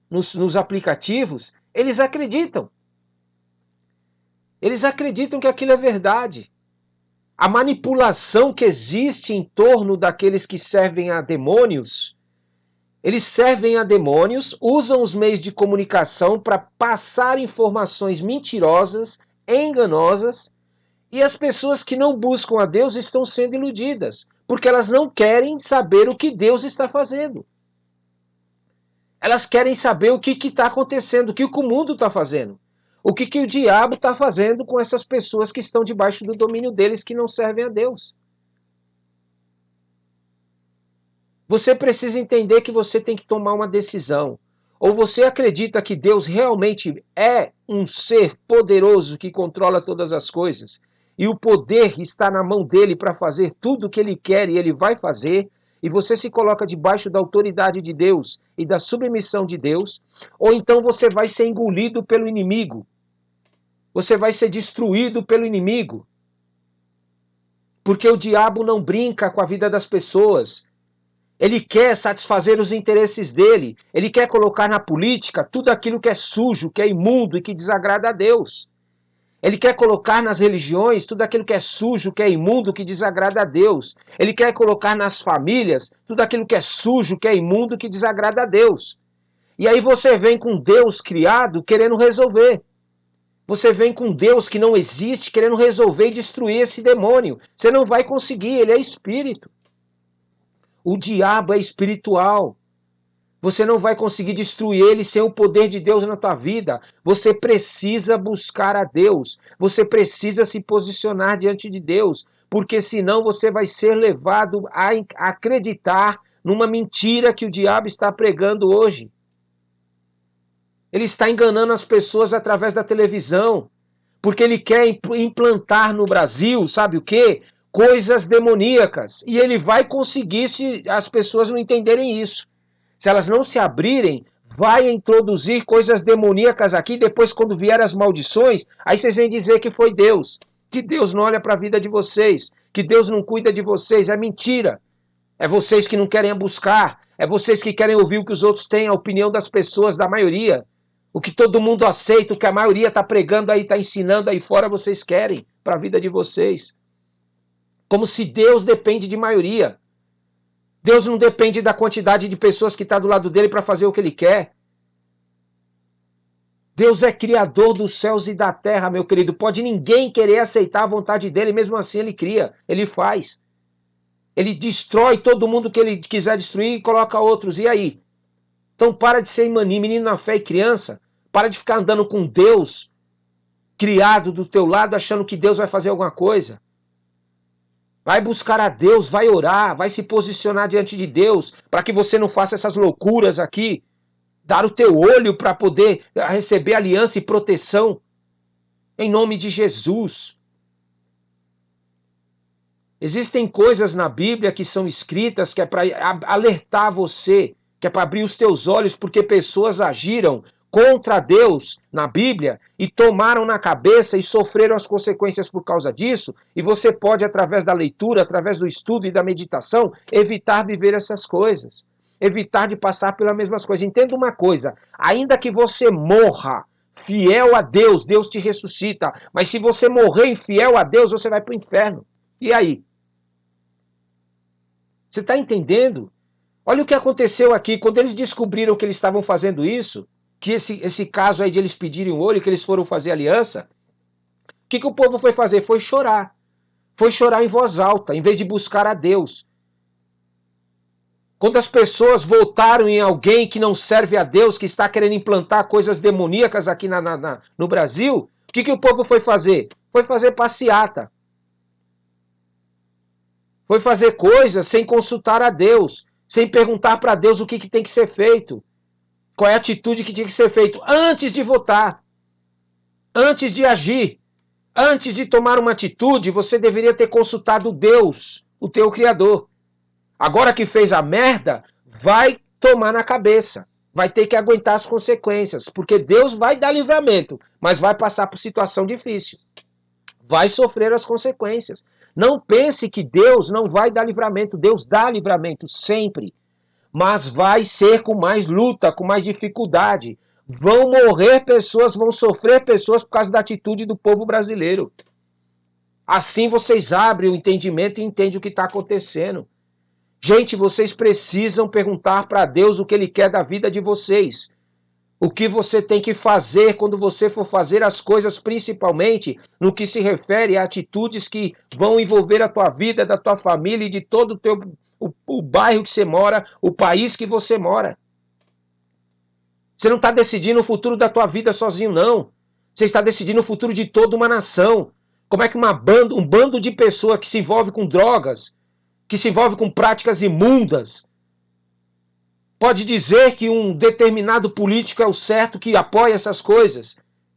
nos aplicativos, eles acreditam. Eles acreditam que aquilo é verdade. A manipulação que existe em torno daqueles que servem a demônios, eles servem a demônios, usam os meios de comunicação para passar informações mentirosas, enganosas, e as pessoas que não buscam a Deus estão sendo iludidas, porque elas não querem saber o que Deus está fazendo. Elas querem saber o que está acontecendo, o que o mundo está fazendo. O que o diabo está fazendo com essas pessoas que estão debaixo do domínio deles, que não servem a Deus. Você precisa entender que você tem que tomar uma decisão. Ou você acredita que Deus realmente é um ser poderoso que controla todas as coisas, e o poder está na mão dele para fazer tudo o que ele quer e ele vai fazer, e você se coloca debaixo da autoridade de Deus e da submissão de Deus, ou então você vai ser engolido pelo inimigo. Você vai ser destruído pelo inimigo. Porque o diabo não brinca com a vida das pessoas. Ele quer satisfazer os interesses dele. Ele quer colocar na política tudo aquilo que é sujo, que é imundo e que desagrada a Deus. Ele quer colocar nas religiões tudo aquilo que é sujo, que é imundo, que desagrada a Deus. Ele quer colocar nas famílias tudo aquilo que é sujo, que é imundo, que desagrada a Deus. E aí você vem com Deus criado querendo resolver. Você vem com Deus que não existe querendo resolver e destruir esse demônio. Você não vai conseguir, ele é espírito. O diabo é espiritual. Você não vai conseguir destruir ele sem o poder de Deus na tua vida. Você precisa buscar a Deus. Você precisa se posicionar diante de Deus. Porque senão você vai ser levado a acreditar numa mentira que o diabo está pregando hoje. Ele está enganando as pessoas através da televisão. Porque ele quer implantar no Brasil, sabe o quê? Coisas demoníacas. E ele vai conseguir se as pessoas não entenderem isso. Se elas não se abrirem, vai introduzir coisas demoníacas aqui. Depois, quando vier as maldições, aí vocês vêm dizer que foi Deus. Que Deus não olha para a vida de vocês. Que Deus não cuida de vocês. É mentira. É vocês que não querem buscar. É vocês que querem ouvir o que os outros têm, a opinião das pessoas, da maioria. O que todo mundo aceita, o que a maioria está pregando aí, está ensinando aí fora, vocês querem para a vida de vocês. Como se Deus depende de maioria. Deus não depende da quantidade de pessoas que está do lado dele para fazer o que ele quer. Deus é criador dos céus e da terra, meu querido. Pode ninguém querer aceitar a vontade dele, mesmo assim ele cria, ele faz. Ele destrói todo mundo que ele quiser destruir e coloca outros. E aí? Então para de ser menino na fé e criança. Para de ficar andando com Deus criado do teu lado, achando que Deus vai fazer alguma coisa. Vai buscar a Deus, vai orar, vai se posicionar diante de Deus, para que você não faça essas loucuras aqui. Dar o teu olho para poder receber aliança e proteção. Em nome de Jesus. Existem coisas na Bíblia que são escritas que é para alertar você, que é para abrir os teus olhos, porque pessoas agiram contra Deus na Bíblia e tomaram na cabeça e sofreram as consequências por causa disso, e você pode, através da leitura, através do estudo e da meditação, evitar viver essas coisas, evitar de passar pelas mesmas coisas. Entenda uma coisa, ainda que você morra fiel a Deus, Deus te ressuscita, mas se você morrer infiel a Deus, você vai para o inferno. E aí? Você está entendendo? Olha o que aconteceu aqui, quando eles descobriram que eles estavam fazendo isso, que esse caso aí de eles pedirem o olho, que eles foram fazer aliança, o que o povo foi fazer? Foi chorar. Foi chorar em voz alta, em vez de buscar a Deus. Quando as pessoas voltaram em alguém que não serve a Deus, que está querendo implantar coisas demoníacas aqui no Brasil, o que o povo foi fazer? Foi fazer passeata. Foi fazer coisas sem consultar a Deus, sem perguntar para Deus o que tem que ser feito. Qual é a atitude que tinha que ser feita antes de votar, antes de agir, antes de tomar uma atitude, você deveria ter consultado Deus, o teu Criador. Agora que fez a merda, vai tomar na cabeça, vai ter que aguentar as consequências, porque Deus vai dar livramento, mas vai passar por situação difícil, vai sofrer as consequências. Não pense que Deus não vai dar livramento, Deus dá livramento sempre, mas vai ser com mais luta, com mais dificuldade. Vão morrer pessoas, vão sofrer pessoas por causa da atitude do povo brasileiro. Assim vocês abrem o entendimento e entendem o que está acontecendo. Gente, vocês precisam perguntar para Deus o que Ele quer da vida de vocês. O que você tem que fazer quando você for fazer as coisas, principalmente no que se refere a atitudes que vão envolver a tua vida, da tua família e de todo o bairro que você mora, o país que você mora. Você não está decidindo o futuro da tua vida sozinho, não. Você está decidindo o futuro de toda uma nação. Como é que um bando de pessoas que se envolve com drogas, que se envolve com práticas imundas, pode dizer que um determinado político é o certo, que apoia essas coisas,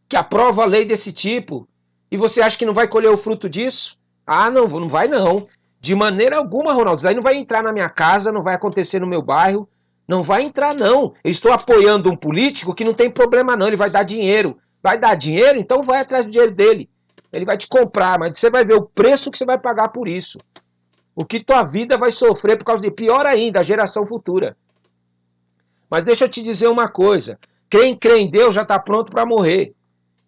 que aprova a lei desse tipo, e você acha que não vai colher o fruto disso? Ah, não vai não. De maneira alguma, Ronaldo. Isso aí não vai entrar na minha casa, não vai acontecer no meu bairro, não vai entrar não. Eu estou apoiando um político que não tem problema não, ele vai dar dinheiro. Vai dar dinheiro? Então vai atrás do dinheiro dele. Ele vai te comprar, mas você vai ver o preço que você vai pagar por isso. O que tua vida vai sofrer por causa de, pior ainda, a geração futura. Mas deixa eu te dizer uma coisa, quem crê em Deus já está pronto para morrer.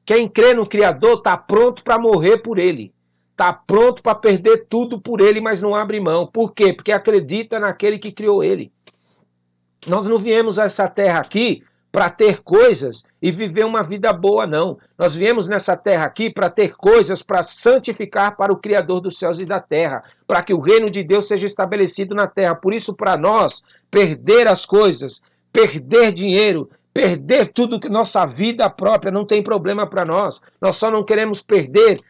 Quem crê no Criador está pronto para morrer por Ele. Está pronto para perder tudo por Ele, mas não abre mão. Por quê? Porque acredita naquele que criou Ele. Nós não viemos a essa terra aqui para ter coisas e viver uma vida boa, não. Nós viemos nessa terra aqui para ter coisas para santificar para o Criador dos céus e da terra, para que o reino de Deus seja estabelecido na terra. Por isso, para nós, perder as coisas, perder dinheiro, perder tudo que nossa vida própria não tem problema para nós. Nós só não queremos perder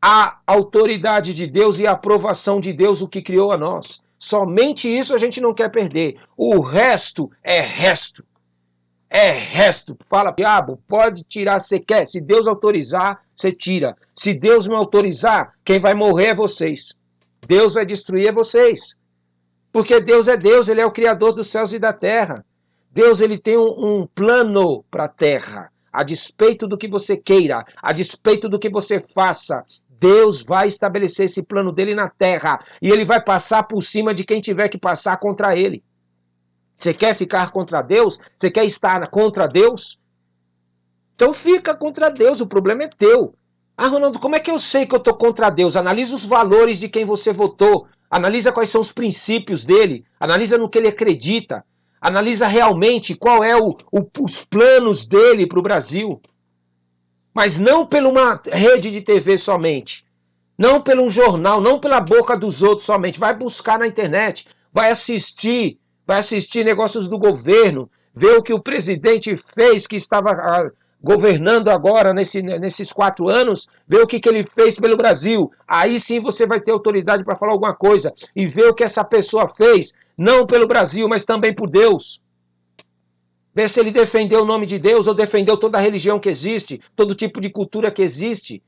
a autoridade de Deus e a aprovação de Deus, o que criou a nós. Somente isso a gente não quer perder. O resto é resto. É resto. Fala, diabo, pode tirar se quer. Se Deus autorizar, você tira. Se Deus não autorizar, quem vai morrer é vocês. Deus vai destruir é vocês. Porque Deus é Deus, Ele é o Criador dos céus e da terra. Deus, Ele tem um plano para a terra. A despeito do que você queira, a despeito do que você faça, Deus vai estabelecer esse plano dele na terra. E Ele vai passar por cima de quem tiver que passar contra Ele. Você quer ficar contra Deus? Você quer estar contra Deus? Então fica contra Deus, o problema é teu. Ah, Ronaldo, como é que eu sei que eu estou contra Deus? Analisa os valores de quem você votou. Analisa quais são os princípios dele. Analisa no que ele acredita. Analisa realmente qual é os planos dele para o Brasil. Mas não por uma rede de TV somente. Não por um jornal, não pela boca dos outros somente. Vai buscar na internet, vai assistir negócios do governo, ver o que o presidente fez, que estava governando agora nesses 4 anos, ver o que ele fez pelo Brasil. Aí sim você vai ter autoridade para falar alguma coisa e ver o que essa pessoa fez, não pelo Brasil, mas também por Deus. Ver se ele defendeu o nome de Deus ou defendeu toda a religião que existe, todo tipo de cultura que existe.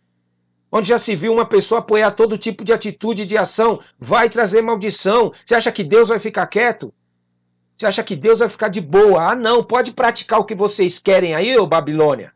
onde já se viu uma pessoa apoiar todo tipo de atitude e de ação, vai trazer maldição. Você acha que Deus vai ficar quieto? Você acha que Deus vai ficar de boa? Ah, não, pode praticar o que vocês querem aí, ô Babilônia,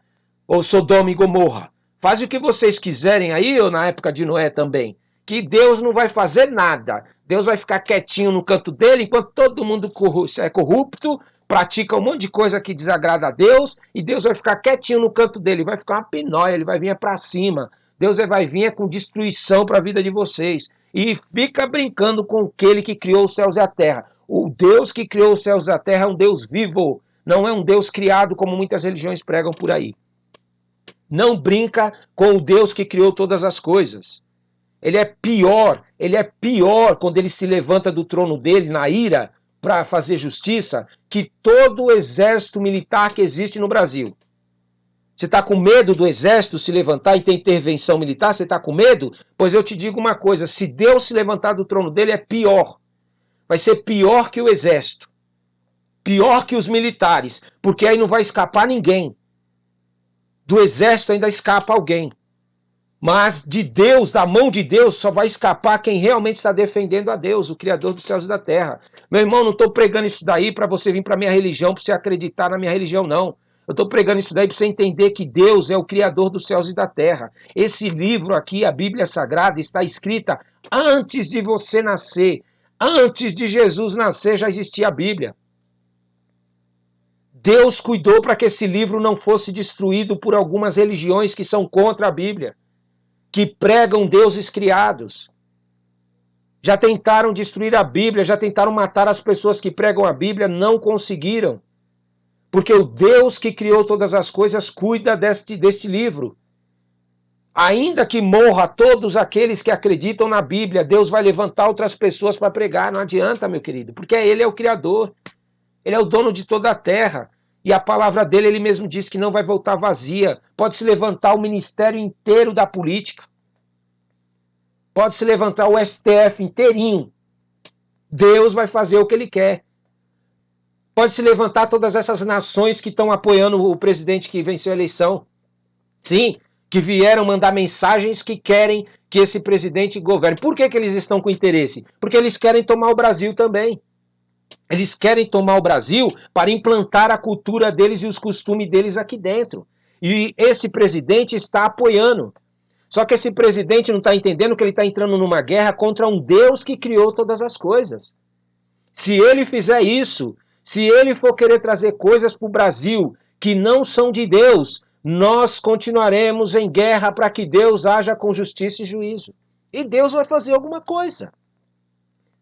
ou Sodoma e Gomorra. Faz o que vocês quiserem aí, ou na época de Noé também. Que Deus não vai fazer nada. Deus vai ficar quietinho no canto dele, enquanto todo mundo é corrupto, pratica um monte de coisa que desagrada a Deus, e Deus vai ficar quietinho no canto dele, vai ficar uma pinóia, ele vai vir para cima. Deus vai vir com destruição para a vida de vocês. E fica brincando com aquele que criou os céus e a terra. O Deus que criou os céus e a terra é um Deus vivo, não é um Deus criado como muitas religiões pregam por aí. Não brinca com o Deus que criou todas as coisas. Ele é pior quando ele se levanta do trono dele na ira para fazer justiça que todo o exército militar que existe no Brasil. Você está com medo do exército se levantar e ter intervenção militar? Você está com medo? Pois eu te digo uma coisa, se Deus se levantar do trono dele é pior. Vai ser pior que o exército. Pior que os militares, porque aí não vai escapar ninguém. Do exército ainda escapa alguém. Mas de Deus, da mão de Deus, só vai escapar quem realmente está defendendo a Deus, o Criador dos céus e da terra. Meu irmão, não estou pregando isso daí para você vir para a minha religião, para você acreditar na minha religião, não. Eu estou pregando isso daí para você entender que Deus é o Criador dos céus e da terra. Esse livro aqui, a Bíblia Sagrada, está escrita antes de você nascer. Antes de Jesus nascer já existia a Bíblia. Deus cuidou para que esse livro não fosse destruído por algumas religiões que são contra a Bíblia, que pregam deuses criados. Já tentaram destruir a Bíblia, já tentaram matar as pessoas que pregam a Bíblia, não conseguiram. Porque o Deus que criou todas as coisas cuida deste livro. Ainda que morra todos aqueles que acreditam na Bíblia, Deus vai levantar outras pessoas para pregar. Não adianta, meu querido, porque Ele é o Criador. Ele é o dono de toda a terra. E a palavra dele, ele mesmo diz que não vai voltar vazia. Pode se levantar o ministério inteiro da política. Pode se levantar o STF inteirinho. Deus vai fazer o que ele quer. Pode se levantar todas essas nações que estão apoiando o presidente que venceu a eleição. Sim, que vieram mandar mensagens que querem que esse presidente governe. Por que eles estão com interesse? Porque eles querem tomar o Brasil também. Eles querem tomar o Brasil para implantar a cultura deles e os costumes deles aqui dentro. E esse presidente está apoiando. Só que esse presidente não está entendendo que ele está entrando numa guerra contra um Deus que criou todas as coisas. Se ele fizer isso, se ele for querer trazer coisas para o Brasil que não são de Deus, nós continuaremos em guerra para que Deus haja com justiça e juízo. E Deus vai fazer alguma coisa.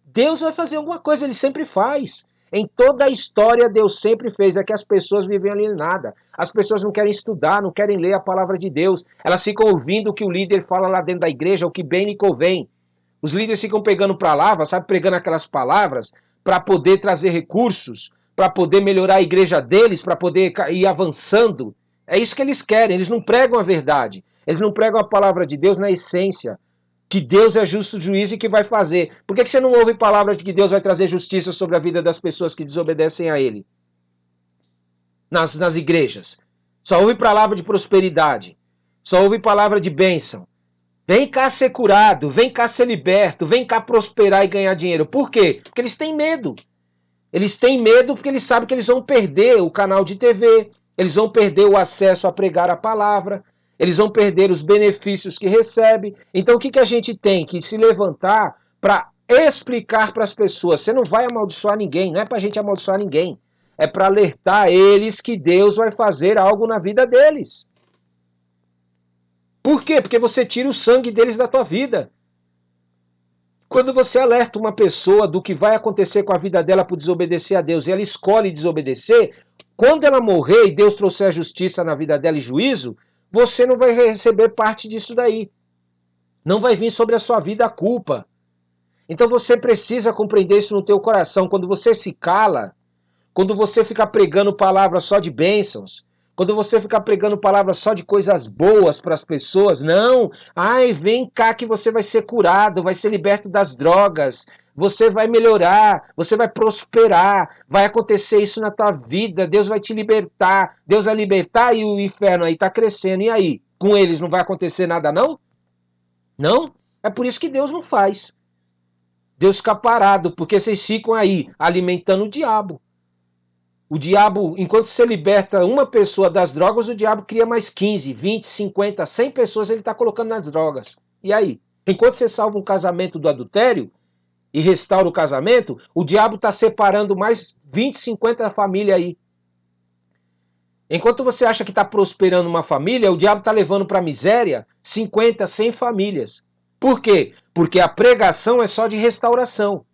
Deus vai fazer alguma coisa, ele sempre faz. Em toda a história, Deus sempre fez. É que as pessoas vivem alienadas. As pessoas não querem estudar, não querem ler a palavra de Deus. Elas ficam ouvindo o que o líder fala lá dentro da igreja, o que bem lhe convém. Os líderes ficam pegando palavras, sabe, pregando aquelas palavras para poder trazer recursos, para poder melhorar a igreja deles, para poder ir avançando. É isso que eles querem, eles não pregam a verdade. Eles não pregam a palavra de Deus na essência. Que Deus é justo juiz e que vai fazer. Por que você não ouve palavras de que Deus vai trazer justiça sobre a vida das pessoas que desobedecem a Ele? Nas igrejas. Só ouve palavra de prosperidade. Só ouve palavra de bênção. Vem cá ser curado, vem cá ser liberto, vem cá prosperar e ganhar dinheiro. Por quê? Porque eles têm medo. Eles têm medo porque eles sabem que eles vão perder o canal de TV, eles vão perder o acesso a pregar a palavra, eles vão perder os benefícios que recebem. Então o que a gente tem que se levantar para explicar para as pessoas? Você não vai amaldiçoar ninguém, não é para a gente amaldiçoar ninguém. É para alertar eles que Deus vai fazer algo na vida deles. Por quê? Porque você tira o sangue deles da tua vida. Quando você alerta uma pessoa do que vai acontecer com a vida dela por desobedecer a Deus e ela escolhe desobedecer, quando ela morrer e Deus trouxer a justiça na vida dela e juízo, você não vai receber parte disso daí. Não vai vir sobre a sua vida a culpa. Então você precisa compreender isso no teu coração. Quando você se cala, quando você fica pregando palavras só de bênçãos, quando você ficar pregando palavras só de coisas boas para as pessoas, não, ai, vem cá que você vai ser curado, vai ser liberto das drogas, você vai melhorar, você vai prosperar, vai acontecer isso na tua vida, Deus vai te libertar, Deus vai libertar e o inferno aí está crescendo, e aí? Com eles não vai acontecer nada não? Não? É por isso que Deus não faz. Deus fica parado, porque vocês ficam aí alimentando o diabo. O diabo, enquanto você liberta uma pessoa das drogas, o diabo cria mais 15, 20, 50, 100 pessoas ele está colocando nas drogas. E aí? Enquanto você salva um casamento do adultério e restaura o casamento, o diabo está separando mais 20, 50 famílias aí. Enquanto você acha que está prosperando uma família, o diabo está levando para a miséria 50, 100 famílias. Por quê? Porque a pregação é só de restauração.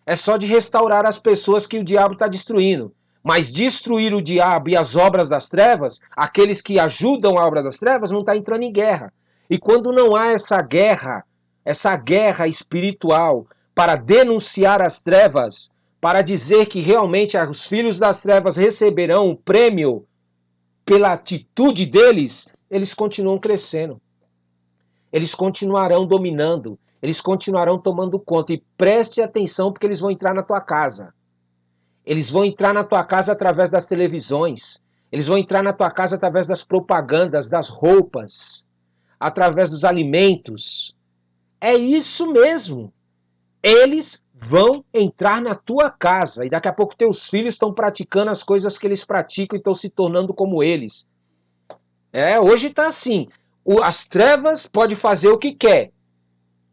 É só de restaurar as pessoas que o diabo está destruindo. Mas destruir o diabo e as obras das trevas, aqueles que ajudam a obra das trevas, não está entrando em guerra. E quando não há essa guerra espiritual para denunciar as trevas, para dizer que realmente os filhos das trevas receberão um prêmio pela atitude deles, eles continuam crescendo. Eles continuarão dominando. Eles continuarão tomando conta. E preste atenção porque eles vão entrar na tua casa. Eles vão entrar na tua casa através das televisões. Eles vão entrar na tua casa através das propagandas, das roupas, através dos alimentos. É isso mesmo. Eles vão entrar na tua casa. E daqui a pouco teus filhos estão praticando as coisas que eles praticam e estão se tornando como eles. Hoje está assim. As trevas podem fazer o que quer.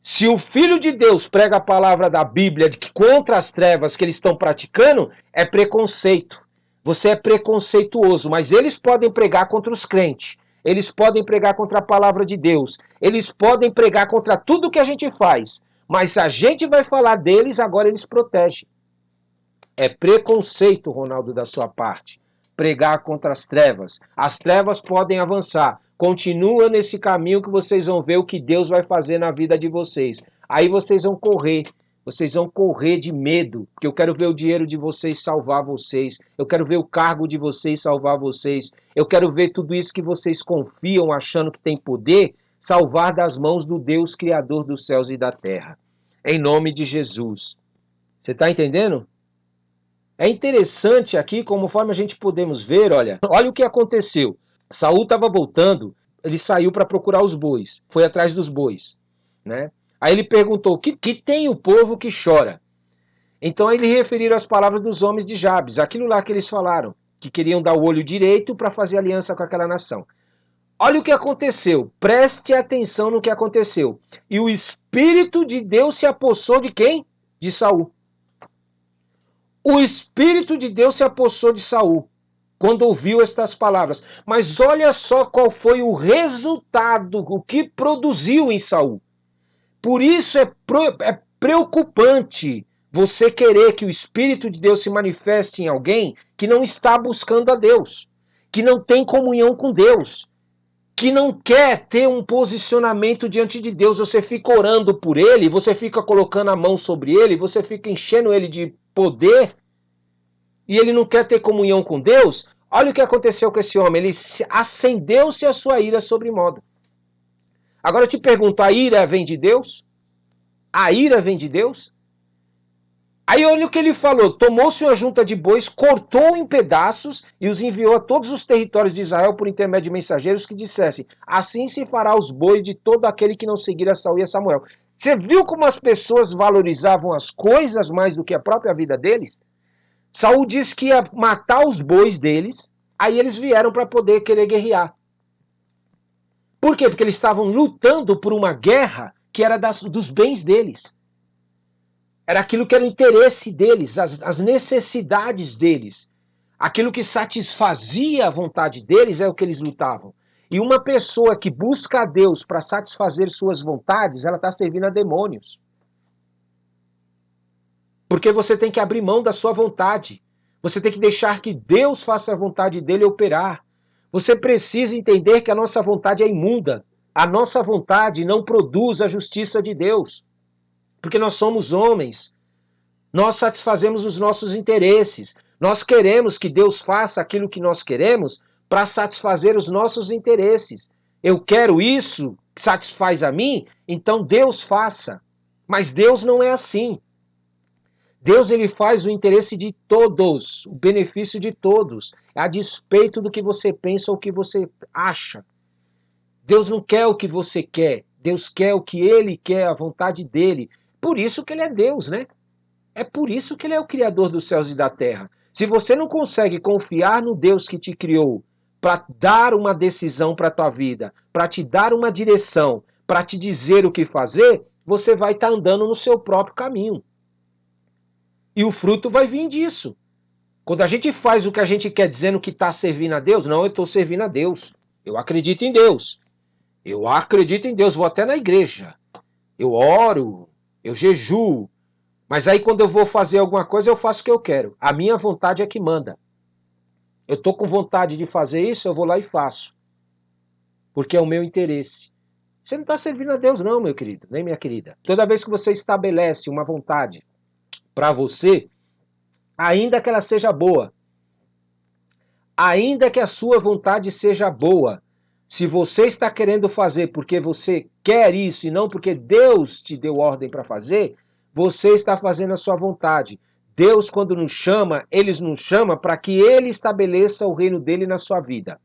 Se o Filho de Deus prega a palavra da Bíblia de que contra as trevas que eles estão praticando, é preconceito. Você é preconceituoso, mas eles podem pregar contra os crentes. Eles podem pregar contra a palavra de Deus. Eles podem pregar contra tudo que a gente faz. Mas se a gente vai falar deles, agora eles protegem. É preconceito, Ronaldo, da sua parte. Pregar contra as trevas. As trevas podem avançar. Continua nesse caminho que vocês vão ver o que Deus vai fazer na vida de vocês. Aí vocês vão correr de medo, porque eu quero ver o dinheiro de vocês salvar vocês, eu quero ver o cargo de vocês salvar vocês, eu quero ver tudo isso que vocês confiam achando que tem poder, salvar das mãos do Deus Criador dos céus e da terra. Em nome de Jesus. Você está entendendo? É interessante aqui, conforme a gente podemos ver, olha o que aconteceu. Saul estava voltando, ele saiu para procurar os bois, foi atrás dos bois, né? Aí ele perguntou, que tem o povo que chora? Então ele referiu as palavras dos homens de Jabes, aquilo lá que eles falaram, que queriam dar o olho direito para fazer aliança com aquela nação. Olha o que aconteceu, preste atenção no que aconteceu. E o Espírito de Deus se apossou de quem? De Saul. O Espírito de Deus se apossou de Saul quando ouviu estas palavras. Mas olha só qual foi o resultado, o que produziu em Saul. Por isso é preocupante você querer que o Espírito de Deus se manifeste em alguém que não está buscando a Deus, que não tem comunhão com Deus, que não quer ter um posicionamento diante de Deus. Você fica orando por ele, você fica colocando a mão sobre ele, você fica enchendo ele de poder, e ele não quer ter comunhão com Deus. Olha o que aconteceu com esse homem, ele acendeu-se a sua ira sobre modo. Agora eu te pergunto, a ira vem de Deus? A ira vem de Deus? Aí olha o que ele falou, tomou-se uma junta de bois, cortou em pedaços e os enviou a todos os territórios de Israel por intermédio de mensageiros que dissessem, assim se fará os bois de todo aquele que não seguir a Saul e a Samuel. Você viu como as pessoas valorizavam as coisas mais do que a própria vida deles? Saul disse que ia matar os bois deles, aí eles vieram para poder querer guerrear. Por quê? Porque eles estavam lutando por uma guerra que era dos bens deles. Era aquilo que era o interesse deles, as necessidades deles. Aquilo que satisfazia a vontade deles é o que eles lutavam. E uma pessoa que busca a Deus para satisfazer suas vontades, ela está servindo a demônios. Porque você tem que abrir mão da sua vontade. Você tem que deixar que Deus faça a vontade dele operar. Você precisa entender que a nossa vontade é imunda. A nossa vontade não produz a justiça de Deus. Porque nós somos homens. Nós satisfazemos os nossos interesses. Nós queremos que Deus faça aquilo que nós queremos para satisfazer os nossos interesses. Eu quero isso, que satisfaz a mim, então Deus faça. Mas Deus não é assim. Deus ele faz o interesse de todos, o benefício de todos, a despeito do que você pensa ou o que você acha. Deus não quer o que você quer, Deus quer o que Ele quer, a vontade dEle. Por isso que Ele é Deus, né? É por isso que Ele é o Criador dos céus e da terra. Se você não consegue confiar no Deus que te criou para dar uma decisão para a tua vida, para te dar uma direção, para te dizer o que fazer, você vai estar andando no seu próprio caminho. E o fruto vai vir disso. Quando a gente faz o que a gente quer dizendo que está servindo a Deus, não, eu estou servindo a Deus. Eu acredito em Deus. Eu acredito em Deus, vou até na igreja. Eu oro, eu jejuo. Mas aí quando eu vou fazer alguma coisa, eu faço o que eu quero. A minha vontade é que manda. Eu estou com vontade de fazer isso, eu vou lá e faço. Porque é o meu interesse. Você não está servindo a Deus não, meu querido, nem minha querida. Toda vez que você estabelece uma vontade para você, ainda que ela seja boa, ainda que a sua vontade seja boa, se você está querendo fazer porque você quer isso e não porque Deus te deu ordem para fazer, você está fazendo a sua vontade. Deus, quando nos chama, Ele nos chama para que Ele estabeleça o reino dele na sua vida.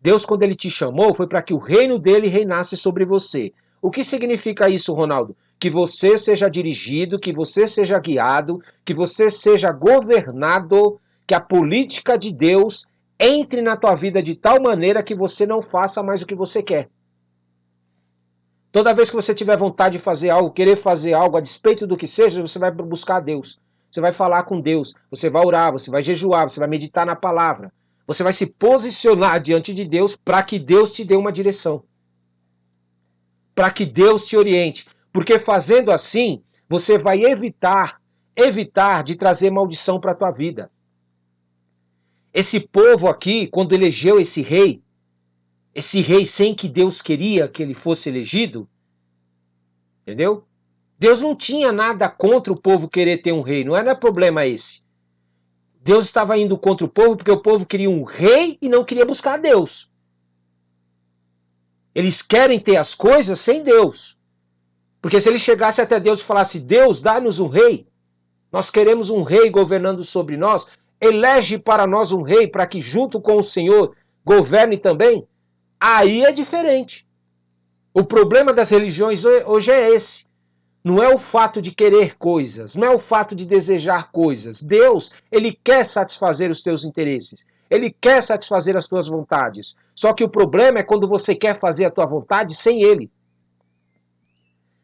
Deus, quando Ele te chamou, foi para que o reino dele reinasse sobre você. O que significa isso, Ronaldo? Que você seja dirigido, que você seja guiado, que você seja governado, que a política de Deus entre na tua vida de tal maneira que você não faça mais o que você quer. Toda vez que você tiver vontade de fazer algo, querer fazer algo, a despeito do que seja, você vai buscar a Deus. Você vai falar com Deus, você vai orar, você vai jejuar, você vai meditar na palavra. Você vai se posicionar diante de Deus para que Deus te dê uma direção. Para que Deus te oriente. Porque fazendo assim, você vai evitar de trazer maldição para a tua vida. Esse povo aqui, quando elegeu esse rei sem que Deus queria que ele fosse elegido, entendeu? Deus não tinha nada contra o povo querer ter um rei, não era problema esse. Deus estava indo contra o povo porque o povo queria um rei e não queria buscar Deus. Eles querem ter as coisas sem Deus. Porque se ele chegasse até Deus e falasse, Deus, dá-nos um rei, nós queremos um rei governando sobre nós, elege para nós um rei para que junto com o Senhor governe também, aí é diferente. O problema das religiões hoje é esse. Não é o fato de querer coisas, não é o fato de desejar coisas. Deus, Ele quer satisfazer os teus interesses. Ele quer satisfazer as tuas vontades. Só que o problema é quando você quer fazer a tua vontade sem Ele.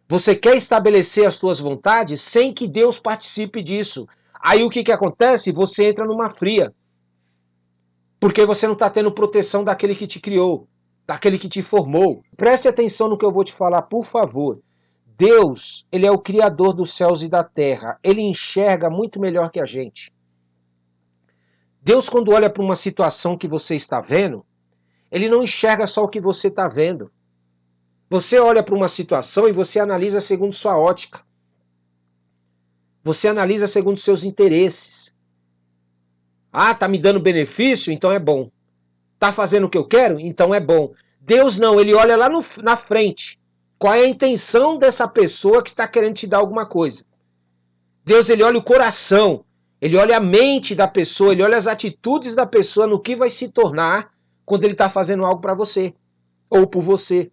Você quer estabelecer as tuas vontades sem que Deus participe disso. Aí o que acontece? Você entra numa fria. Porque você não está tendo proteção daquele que te criou, daquele que te formou. Preste atenção no que eu vou te falar, por favor. Deus, Ele é o Criador dos céus e da terra. Ele enxerga muito melhor que a gente. Deus, quando olha para uma situação que você está vendo, Ele não enxerga só o que você está vendo. Você olha para uma situação e você analisa segundo sua ótica. Você analisa segundo seus interesses. Ah, tá me dando benefício? Então é bom. Tá fazendo o que eu quero? Então é bom. Deus não, Ele olha lá na frente. Qual é a intenção dessa pessoa que está querendo te dar alguma coisa? Deus, Ele olha o coração. Ele olha a mente da pessoa. Ele olha as atitudes da pessoa no que vai se tornar quando Ele está fazendo algo para você. Ou por você.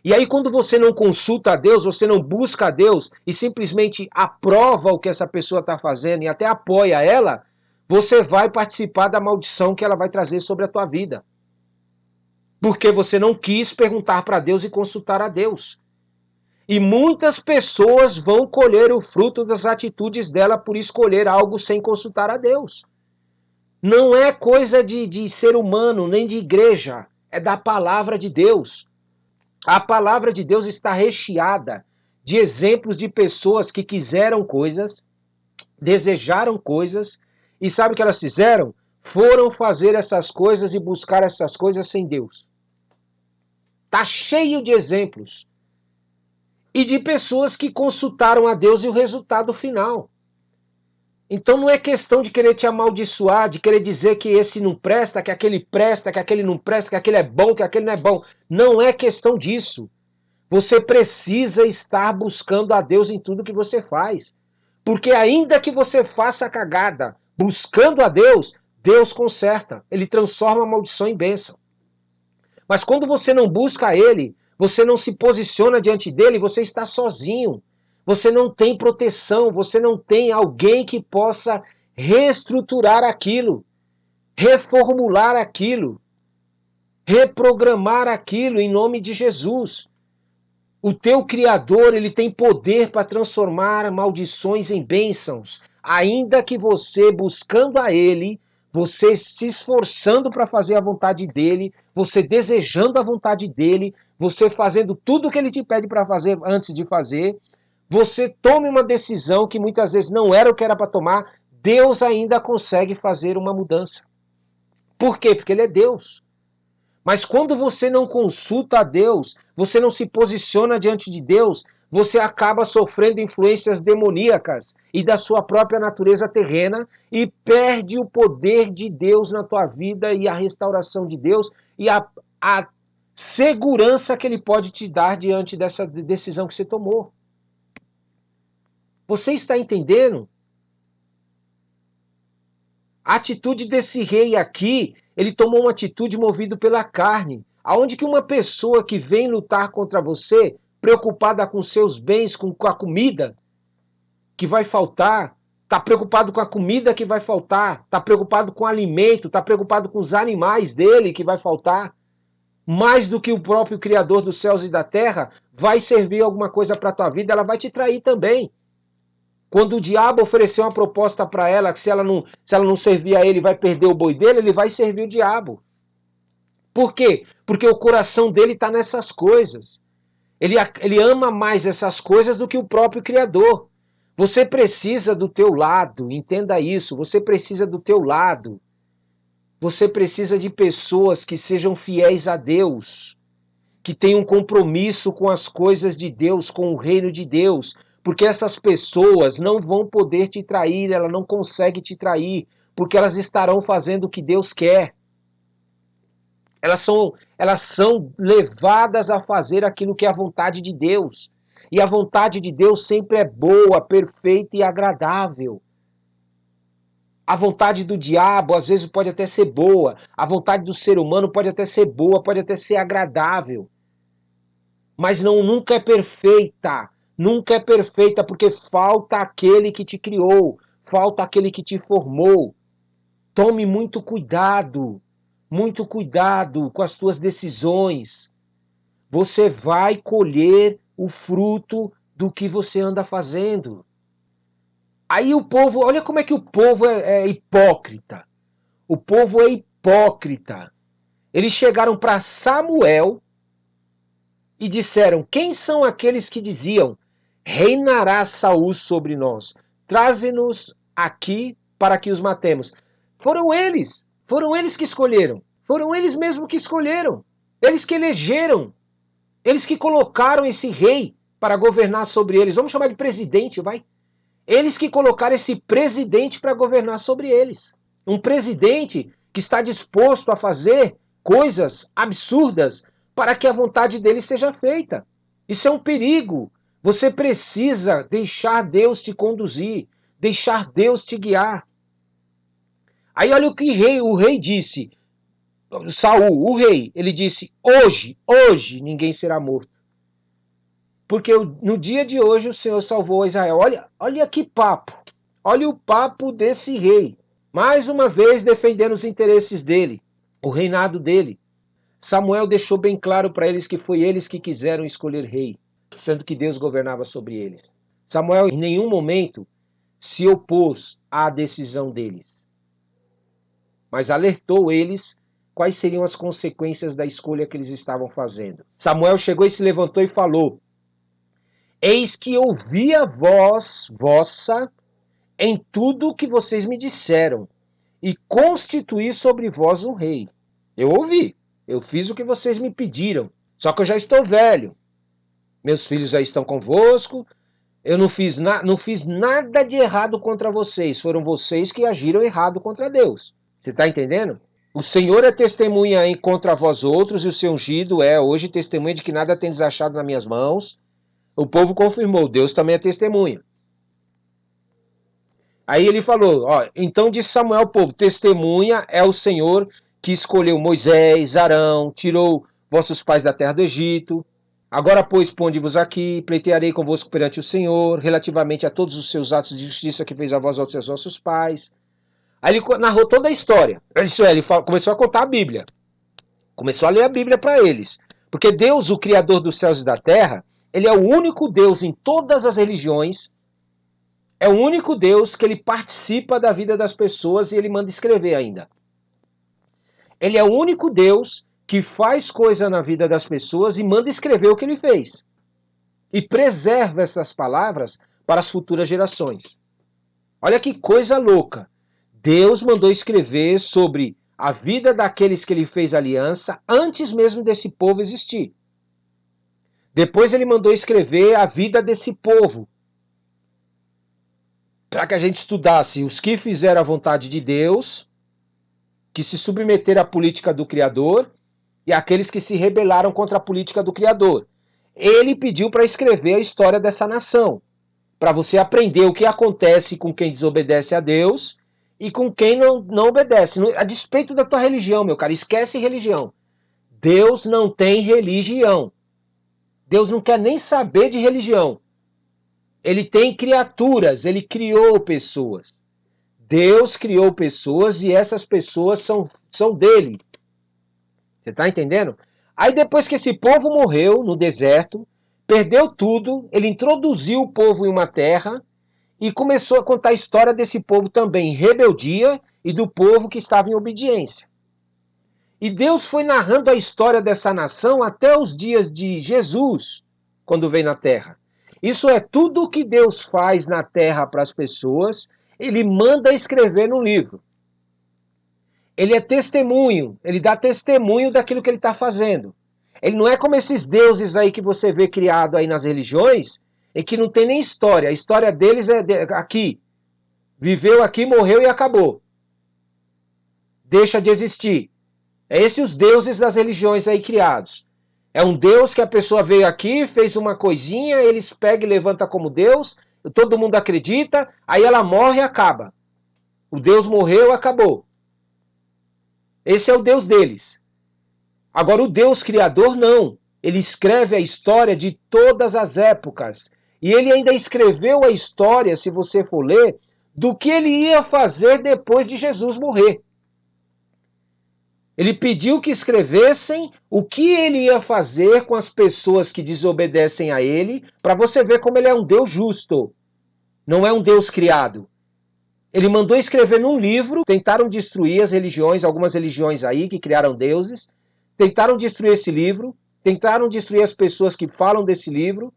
E aí quando você não consulta a Deus, você não busca a Deus e simplesmente aprova o que essa pessoa está fazendo e até apoia ela, você vai participar da maldição que ela vai trazer sobre a tua vida. Porque você não quis perguntar para Deus e consultar a Deus. E muitas pessoas vão colher o fruto das atitudes dela por escolher algo sem consultar a Deus. Não é coisa de ser humano, nem de igreja, é da palavra de Deus. A palavra de Deus está recheada de exemplos de pessoas que quiseram coisas, desejaram coisas, e sabe o que elas fizeram? Foram fazer essas coisas e buscar essas coisas sem Deus. Está cheio de exemplos. E de pessoas que consultaram a Deus e o resultado final. Então não é questão de querer te amaldiçoar, de querer dizer que esse não presta, que aquele não presta, que aquele é bom, que aquele não é bom. Não é questão disso. Você precisa estar buscando a Deus em tudo que você faz. Porque ainda que você faça cagada buscando a Deus, Deus conserta. Ele transforma a maldição em bênção. Mas quando você não busca ele, você não se posiciona diante dele, você está sozinho. Você não tem proteção, você não tem alguém que possa reestruturar aquilo, reformular aquilo, reprogramar aquilo em nome de Jesus. O teu Criador, ele tem poder para transformar maldições em bênçãos, ainda que você, buscando a ele, você se esforçando para fazer a vontade dele, você desejando a vontade dele, você fazendo tudo o que ele te pede para fazer antes de fazer, você tome uma decisão que muitas vezes não era o que era para tomar, Deus ainda consegue fazer uma mudança. Por quê? Porque ele é Deus. Mas quando você não consulta a Deus, você não se posiciona diante de Deus, você acaba sofrendo influências demoníacas e da sua própria natureza terrena e perde o poder de Deus na tua vida e a restauração de Deus e a segurança que ele pode te dar diante dessa decisão que você tomou. Você está entendendo? A atitude desse rei aqui, ele tomou uma atitude movido pela carne. Aonde que uma pessoa que vem lutar contra você, preocupada com seus bens, com a comida que vai faltar, está preocupado com a comida que vai faltar, está preocupado com o alimento, está preocupado com os animais dele que vai faltar, mais do que o próprio Criador dos céus e da terra, vai servir alguma coisa para a tua vida, ela vai te trair também. Quando o diabo ofereceu uma proposta para ela, que se ela não servir a ele, vai perder o boi dele, ele vai servir o diabo. Por quê? Porque o coração dele está nessas coisas. Ele ama mais essas coisas do que o próprio Criador. Você precisa do teu lado, entenda isso, você precisa do teu lado. Você precisa de pessoas que sejam fiéis a Deus, que tenham um compromisso com as coisas de Deus, com o reino de Deus, porque essas pessoas não vão poder te trair, ela não consegue te trair, porque elas estarão fazendo o que Deus quer. Elas são levadas a fazer aquilo que é a vontade de Deus. E a vontade de Deus sempre é boa, perfeita e agradável. A vontade do diabo às vezes pode até ser boa, a vontade do ser humano pode até ser boa, pode até ser agradável. Mas nunca é perfeita. Nunca é perfeita porque falta aquele que te criou, falta aquele que te formou. Tome muito cuidado com as tuas decisões. Você vai colher o fruto do que você anda fazendo. Aí o povo, olha como é que o povo é hipócrita. O povo é hipócrita. Eles chegaram para Samuel e disseram: quem são aqueles que diziam: reinará Saul sobre nós? Traze-nos aqui para que os matemos. Foram eles que escolheram. Foram eles mesmos que escolheram. Eles que elegeram. Eles que colocaram esse rei para governar sobre eles. Vamos chamar de presidente, vai? Eles que colocaram esse presidente para governar sobre eles. Um presidente que está disposto a fazer coisas absurdas para que a vontade dele seja feita. Isso é um perigo. Você precisa deixar Deus te conduzir, deixar Deus te guiar. Aí olha o que o rei disse. Saul, o rei, ele disse: hoje ninguém será morto. Porque no dia de hoje o Senhor salvou Israel. Olha que papo. Olha o papo desse rei. Mais uma vez defendendo os interesses dele, o reinado dele. Samuel deixou bem claro para eles que foi eles que quiseram escolher rei, sendo que Deus governava sobre eles. Samuel em nenhum momento se opôs à decisão deles, mas alertou eles quais seriam as consequências da escolha que eles estavam fazendo. Samuel chegou e se levantou e falou: eis que ouvi a voz vossa em tudo o que vocês me disseram, e constituí sobre vós um rei. Eu ouvi, eu fiz o que vocês me pediram, só que eu já estou velho. Meus filhos já estão convosco, eu não fiz nada de errado contra vocês, foram vocês que agiram errado contra Deus. Você está entendendo? O Senhor é testemunha contra vós outros, e o seu ungido é hoje testemunha de que nada tendes achado nas minhas mãos. O povo confirmou, Deus também é testemunha. Aí ele falou, então disse Samuel ao povo, testemunha é o Senhor que escolheu Moisés, Arão, tirou vossos pais da terra do Egito. Agora, pois, ponde-vos aqui, pleitearei convosco perante o Senhor, relativamente a todos os seus atos de justiça que fez a vós e aos vossos pais. Aí ele narrou toda a história. Isso é, ele começou a contar a Bíblia. Começou a ler a Bíblia para eles. Porque Deus, o Criador dos céus e da terra, ele é o único Deus em todas as religiões. É o único Deus que ele participa da vida das pessoas e ele manda escrever ainda. Ele é o único Deus que faz coisa na vida das pessoas e manda escrever o que ele fez. E preserva essas palavras para as futuras gerações. Olha que coisa louca. Deus mandou escrever sobre a vida daqueles que ele fez aliança antes mesmo desse povo existir. Depois ele mandou escrever a vida desse povo, para que a gente estudasse os que fizeram a vontade de Deus, que se submeteram à política do Criador, e aqueles que se rebelaram contra a política do Criador. Ele pediu para escrever a história dessa nação, para você aprender o que acontece com quem desobedece a Deus e com quem não obedece. A despeito da tua religião, meu cara, esquece religião. Deus não tem religião. Deus não quer nem saber de religião. Ele tem criaturas, ele criou pessoas. Deus criou pessoas e essas pessoas são dele. Você está entendendo? Aí depois que esse povo morreu no deserto, perdeu tudo, ele introduziu o povo em uma terra e começou a contar a história desse povo também em rebeldia e do povo que estava em obediência. E Deus foi narrando a história dessa nação até os dias de Jesus, quando veio na terra. Isso é tudo o que Deus faz na terra para as pessoas, ele manda escrever no livro. Ele é testemunho, ele dá testemunho daquilo que ele está fazendo. Ele não é como esses deuses aí que você vê criado aí nas religiões, e que não tem nem história. A história deles é aqui. Viveu aqui, morreu e acabou. Deixa de existir. É esses os deuses das religiões aí criados. É um Deus que a pessoa veio aqui, fez uma coisinha, eles pegam e levantam como Deus, todo mundo acredita, aí ela morre e acaba. O Deus morreu, acabou. Esse é o Deus deles. Agora o Deus Criador não. Ele escreve a história de todas as épocas. E ele ainda escreveu a história, se você for ler, do que ele ia fazer depois de Jesus morrer. Ele pediu que escrevessem o que ele ia fazer com as pessoas que desobedecem a ele, para você ver como ele é um Deus justo. Não é um Deus criado. Ele mandou escrever num livro, tentaram destruir as religiões, algumas religiões aí que criaram deuses, tentaram destruir esse livro, tentaram destruir as pessoas que falam desse livro.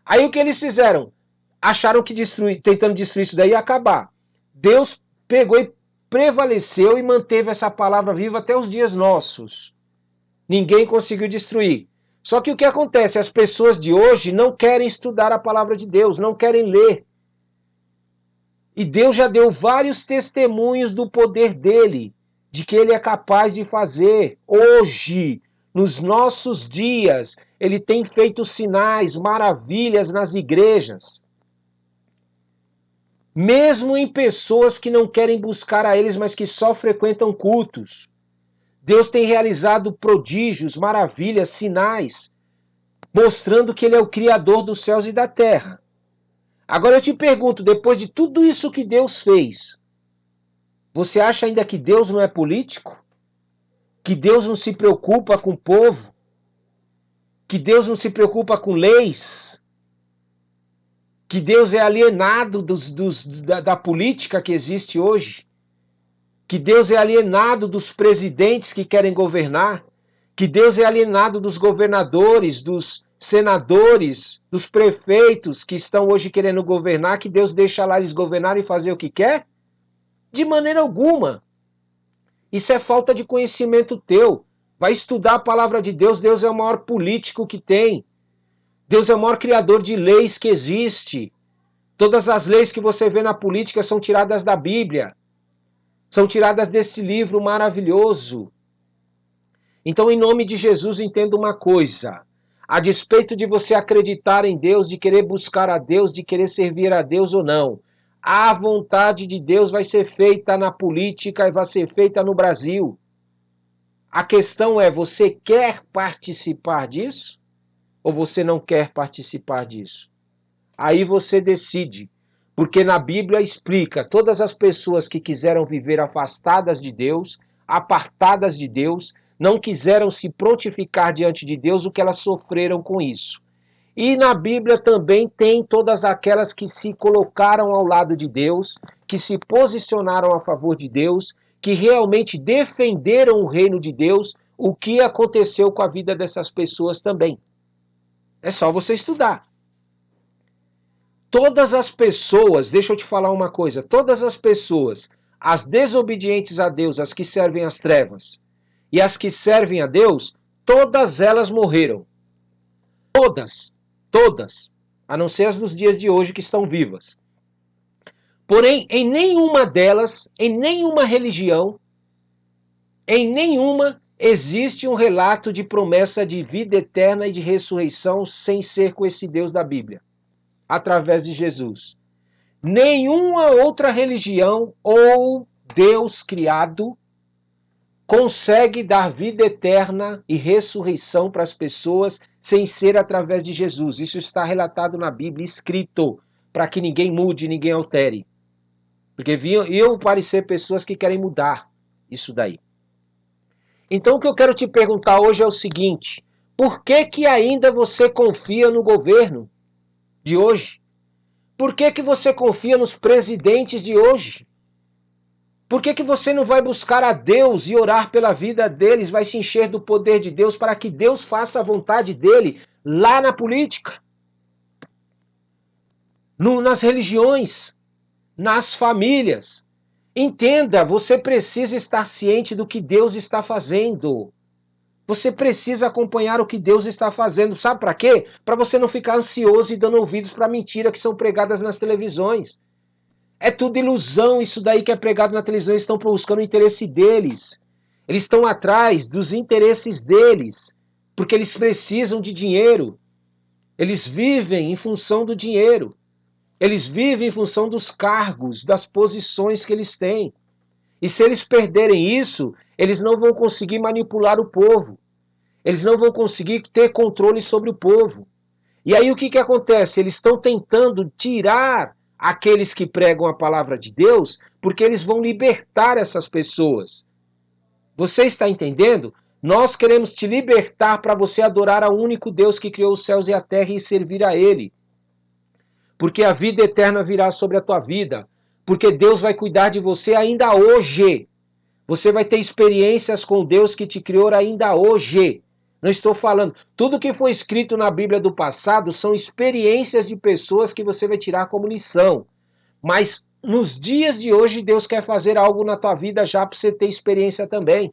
Aí o que eles fizeram? Acharam que tentando destruir isso daí ia acabar. Deus pegou e prevaleceu e manteve essa palavra viva até os dias nossos. Ninguém conseguiu destruir. Só que o que acontece? As pessoas de hoje não querem estudar a palavra de Deus, não querem ler. E Deus já deu vários testemunhos do poder dele, de que ele é capaz de fazer. Hoje, nos nossos dias, ele tem feito sinais, maravilhas nas igrejas. Mesmo em pessoas que não querem buscar a eles, mas que só frequentam cultos. Deus tem realizado prodígios, maravilhas, sinais, mostrando que ele é o Criador dos céus e da terra. Agora eu te pergunto, depois de tudo isso que Deus fez, você acha ainda que Deus não é político? Que Deus não se preocupa com o povo? Que Deus não se preocupa com leis? Que Deus é alienado da política que existe hoje? Que Deus é alienado dos presidentes que querem governar? Que Deus é alienado dos governadores, dos senadores, dos prefeitos que estão hoje querendo governar, que Deus deixa lá eles governarem e fazer o que quer? De maneira alguma. Isso é falta de conhecimento teu. Vai estudar a palavra de Deus. Deus é o maior político que tem. Deus é o maior criador de leis que existe. Todas as leis que você vê na política são tiradas da Bíblia. São tiradas desse livro maravilhoso. Então, em nome de Jesus, entenda uma coisa. A despeito de você acreditar em Deus, de querer buscar a Deus, de querer servir a Deus ou não, a vontade de Deus vai ser feita na política e vai ser feita no Brasil. A questão é, você quer participar disso? Ou você não quer participar disso? Aí você decide. Porque na Bíblia explica, todas as pessoas que quiseram viver afastadas de Deus, apartadas de Deus, não quiseram se prontificar diante de Deus, o que elas sofreram com isso. E na Bíblia também tem todas aquelas que se colocaram ao lado de Deus, que se posicionaram a favor de Deus, que realmente defenderam o reino de Deus, o que aconteceu com a vida dessas pessoas também. É só você estudar. Todas as pessoas, deixa eu te falar uma coisa, todas as pessoas, as desobedientes a Deus, as que servem às trevas, e as que servem a Deus, todas elas morreram. Todas, todas, a não ser as dos dias de hoje que estão vivas. Porém, em nenhuma delas, em nenhuma religião, em nenhuma existe um relato de promessa de vida eterna e de ressurreição sem ser com esse Deus da Bíblia, através de Jesus. Nenhuma outra religião ou Deus criado consegue dar vida eterna e ressurreição para as pessoas sem ser através de Jesus. Isso está relatado na Bíblia, escrito, para que ninguém mude, ninguém altere. Porque iam parecer pessoas que querem mudar isso daí. Então o que eu quero te perguntar hoje é o seguinte: por que que ainda você confia no governo de hoje? Por que que você confia nos presidentes de hoje? Por que que você não vai buscar a Deus e orar pela vida deles, vai se encher do poder de Deus para que Deus faça a vontade dele lá na política, nas religiões, nas famílias? Entenda, você precisa estar ciente do que Deus está fazendo. Você precisa acompanhar o que Deus está fazendo. Sabe para quê? Para você não ficar ansioso e dando ouvidos para mentiras que são pregadas nas televisões. É tudo ilusão, isso daí que é pregado na televisão, eles estão buscando o interesse deles. Eles estão atrás dos interesses deles, porque eles precisam de dinheiro. Eles vivem em função do dinheiro. Eles vivem em função dos cargos, das posições que eles têm. E se eles perderem isso, eles não vão conseguir manipular o povo. Eles não vão conseguir ter controle sobre o povo. E aí o que acontece? Eles estão tentando tirar aqueles que pregam a palavra de Deus, porque eles vão libertar essas pessoas. Você está entendendo? Nós queremos te libertar para você adorar ao único Deus que criou os céus e a terra e servir a Ele. Porque a vida eterna virá sobre a tua vida. Porque Deus vai cuidar de você ainda hoje. Você vai ter experiências com Deus que te criou ainda hoje. Não estou falando. Tudo que foi escrito na Bíblia do passado são experiências de pessoas que você vai tirar como lição. Mas nos dias de hoje, Deus quer fazer algo na tua vida já para você ter experiência também.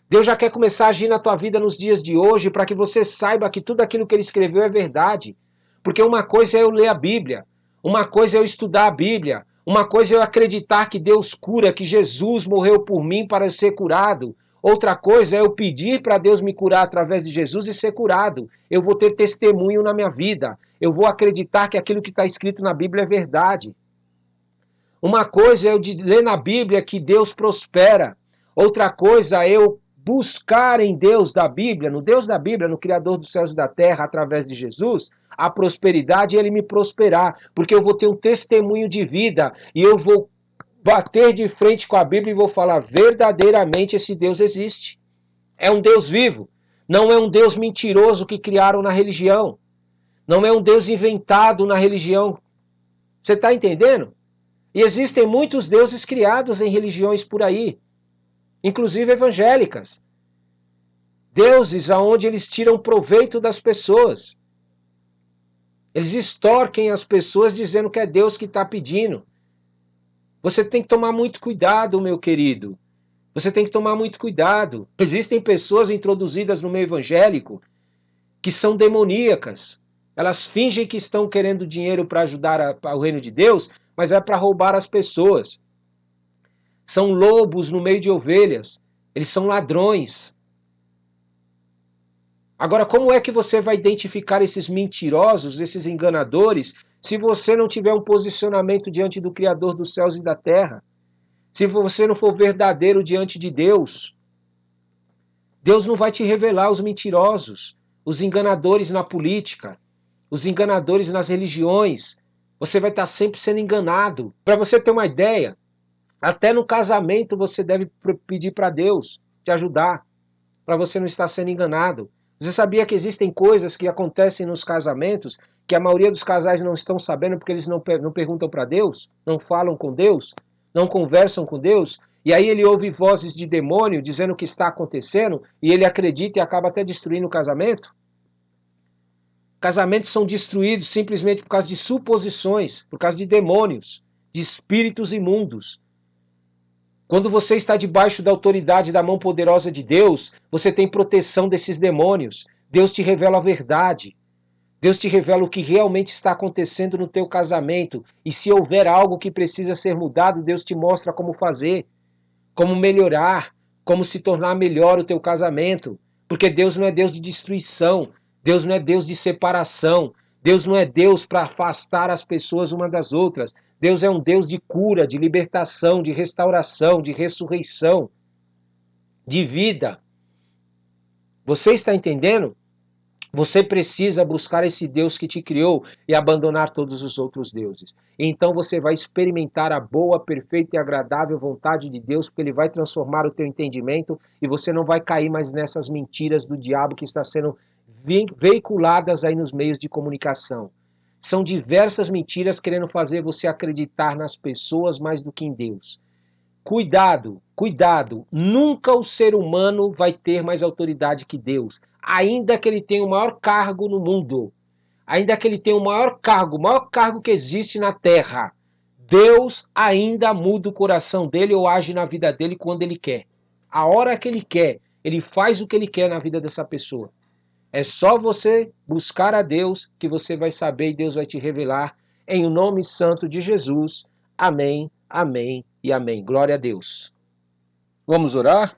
Deus já quer começar a agir na tua vida nos dias de hoje para que você saiba que tudo aquilo que Ele escreveu é verdade. Porque uma coisa é eu ler a Bíblia, uma coisa é eu estudar a Bíblia, uma coisa é eu acreditar que Deus cura, que Jesus morreu por mim para eu ser curado. Outra coisa é eu pedir para Deus me curar através de Jesus e ser curado. Eu vou ter testemunho na minha vida. Eu vou acreditar que aquilo que está escrito na Bíblia é verdade. Uma coisa é eu ler na Bíblia que Deus prospera. Outra coisa é eu buscar em Deus da Bíblia, no Deus da Bíblia, no Criador dos céus e da terra, através de Jesus, a prosperidade e Ele me prosperar. Porque eu vou ter um testemunho de vida e eu vou bater de frente com a Bíblia e vou falar verdadeiramente esse Deus existe. É um Deus vivo. Não é um Deus mentiroso que criaram na religião. Não é um Deus inventado na religião. Você está entendendo? E existem muitos deuses criados em religiões por aí, inclusive evangélicas. Deuses aonde eles tiram proveito das pessoas. Eles extorquem as pessoas dizendo que é Deus que está pedindo. Você tem que tomar muito cuidado, meu querido. Você tem que tomar muito cuidado. Existem pessoas introduzidas no meio evangélico que são demoníacas. Elas fingem que estão querendo dinheiro para ajudar o reino de Deus, mas é para roubar as pessoas. São lobos no meio de ovelhas. Eles são ladrões. Agora, como é que você vai identificar esses mentirosos, esses enganadores, se você não tiver um posicionamento diante do Criador dos céus e da terra? Se você não for verdadeiro diante de Deus? Deus não vai te revelar os mentirosos, os enganadores na política, os enganadores nas religiões. Você vai estar sempre sendo enganado. Para você ter uma ideia, até no casamento você deve pedir para Deus te ajudar, para você não estar sendo enganado. Você sabia que existem coisas que acontecem nos casamentos que a maioria dos casais não estão sabendo porque eles não perguntam para Deus, não falam com Deus, não conversam com Deus? E aí ele ouve vozes de demônio dizendo o que está acontecendo e ele acredita e acaba até destruindo o casamento? Casamentos são destruídos simplesmente por causa de suposições, por causa de demônios, de espíritos imundos. Quando você está debaixo da autoridade da mão poderosa de Deus, você tem proteção desses demônios. Deus te revela a verdade. Deus te revela o que realmente está acontecendo no teu casamento. E se houver algo que precisa ser mudado, Deus te mostra como fazer, como melhorar, como se tornar melhor o teu casamento. Porque Deus não é Deus de destruição. Deus não é Deus de separação. Deus não é Deus para afastar as pessoas umas das outras. Deus é um Deus de cura, de libertação, de restauração, de ressurreição, de vida. Você está entendendo? Você precisa buscar esse Deus que te criou e abandonar todos os outros deuses. Então você vai experimentar a boa, perfeita e agradável vontade de Deus, porque Ele vai transformar o teu entendimento e você não vai cair mais nessas mentiras do diabo que está sendo veiculadas aí nos meios de comunicação. São diversas mentiras querendo fazer você acreditar nas pessoas mais do que em Deus. Cuidado, cuidado. Nunca o ser humano vai ter mais autoridade que Deus. Ainda que ele tenha o maior cargo no mundo. Ainda que ele tenha o maior cargo que existe na terra. Deus ainda muda o coração dele ou age na vida dele quando ele quer. A hora que ele quer, ele faz o que ele quer na vida dessa pessoa. É só você buscar a Deus que você vai saber e Deus vai te revelar. Em o nome santo de Jesus. Amém, amém e amém. Glória a Deus. Vamos orar?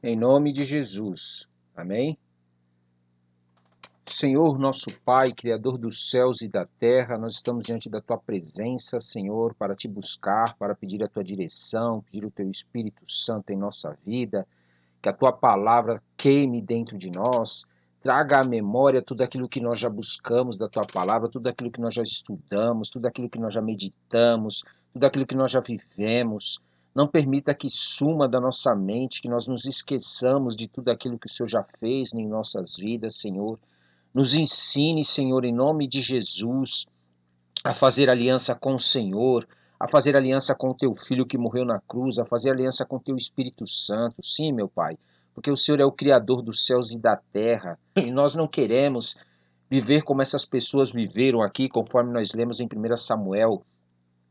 Em nome de Jesus. Amém? Senhor, nosso Pai, Criador dos céus e da terra, nós estamos diante da Tua presença, Senhor, para Te buscar, para pedir a Tua direção, pedir o Teu Espírito Santo em nossa vida, que a Tua palavra queime dentro de nós, traga à memória tudo aquilo que nós já buscamos da Tua palavra, tudo aquilo que nós já estudamos, tudo aquilo que nós já meditamos, tudo aquilo que nós já vivemos. Não permita que suma da nossa mente, que nós nos esqueçamos de tudo aquilo que o Senhor já fez em nossas vidas, Senhor. Nos ensine, Senhor, em nome de Jesus, a fazer aliança com o Senhor, a fazer aliança com o Teu Filho que morreu na cruz, a fazer aliança com o Teu Espírito Santo. Sim, meu Pai, porque o Senhor é o Criador dos céus e da terra. E nós não queremos viver como essas pessoas viveram aqui, conforme nós lemos em 1 Samuel,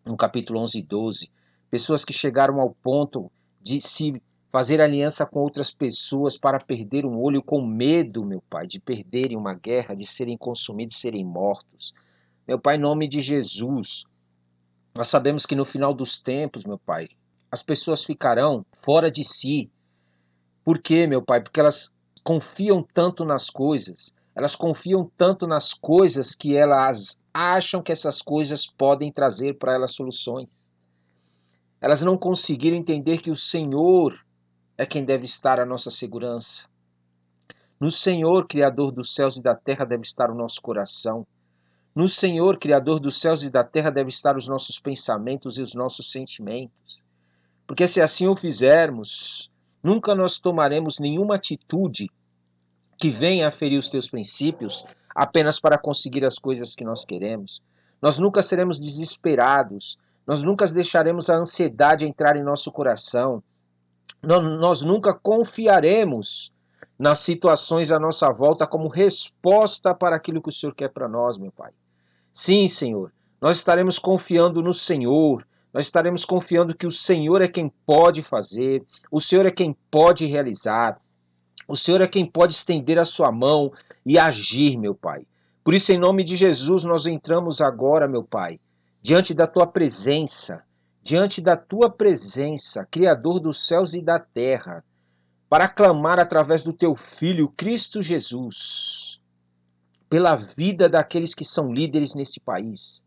no capítulo 11 e 12. Pessoas que chegaram ao ponto de se fazer aliança com outras pessoas para perder um olho com medo, meu Pai, de perderem uma guerra, de serem consumidos, serem mortos. Meu Pai, em nome de Jesus, nós sabemos que no final dos tempos, meu Pai, as pessoas ficarão fora de si. Por quê, meu Pai? Porque elas confiam tanto nas coisas, elas confiam tanto nas coisas que elas acham que essas coisas podem trazer para elas soluções. Elas não conseguiram entender que o Senhor é quem deve estar a nossa segurança. No Senhor, Criador dos céus e da terra, deve estar o nosso coração. No Senhor, Criador dos céus e da terra, deve estar os nossos pensamentos e os nossos sentimentos. Porque se assim o fizermos, nunca nós tomaremos nenhuma atitude que venha a ferir os teus princípios apenas para conseguir as coisas que nós queremos. Nós nunca seremos desesperados. Nós nunca deixaremos a ansiedade entrar em nosso coração. Nós nunca confiaremos nas situações à nossa volta como resposta para aquilo que o Senhor quer para nós, meu Pai. Sim, Senhor, nós estaremos confiando no Senhor, nós estaremos confiando que o Senhor é quem pode fazer, o Senhor é quem pode realizar, o Senhor é quem pode estender a sua mão e agir, meu Pai. Por isso, em nome de Jesus, nós entramos agora, meu Pai, diante da Tua presença, Criador dos céus e da terra, para clamar através do Teu Filho, Cristo Jesus, pela vida daqueles que são líderes neste país.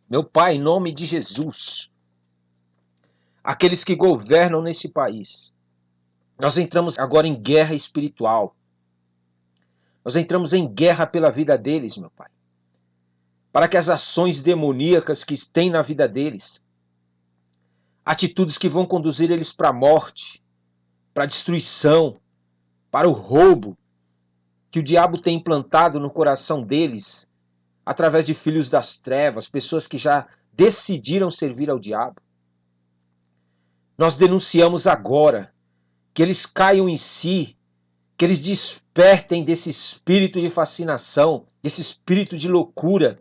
Meu Pai, em nome de Jesus, aqueles que governam nesse país, Nós entramos agora em guerra espiritual. Nós entramos em guerra pela vida deles, meu Pai. Para que as ações demoníacas que têm na vida deles, atitudes que vão conduzir eles para a morte, para a destruição, para o roubo, que o diabo tem implantado no coração deles, através de filhos das trevas, pessoas que já decidiram servir ao diabo. Nós denunciamos agora que eles caiam em si, que eles despertem desse espírito de fascinação, desse espírito de loucura,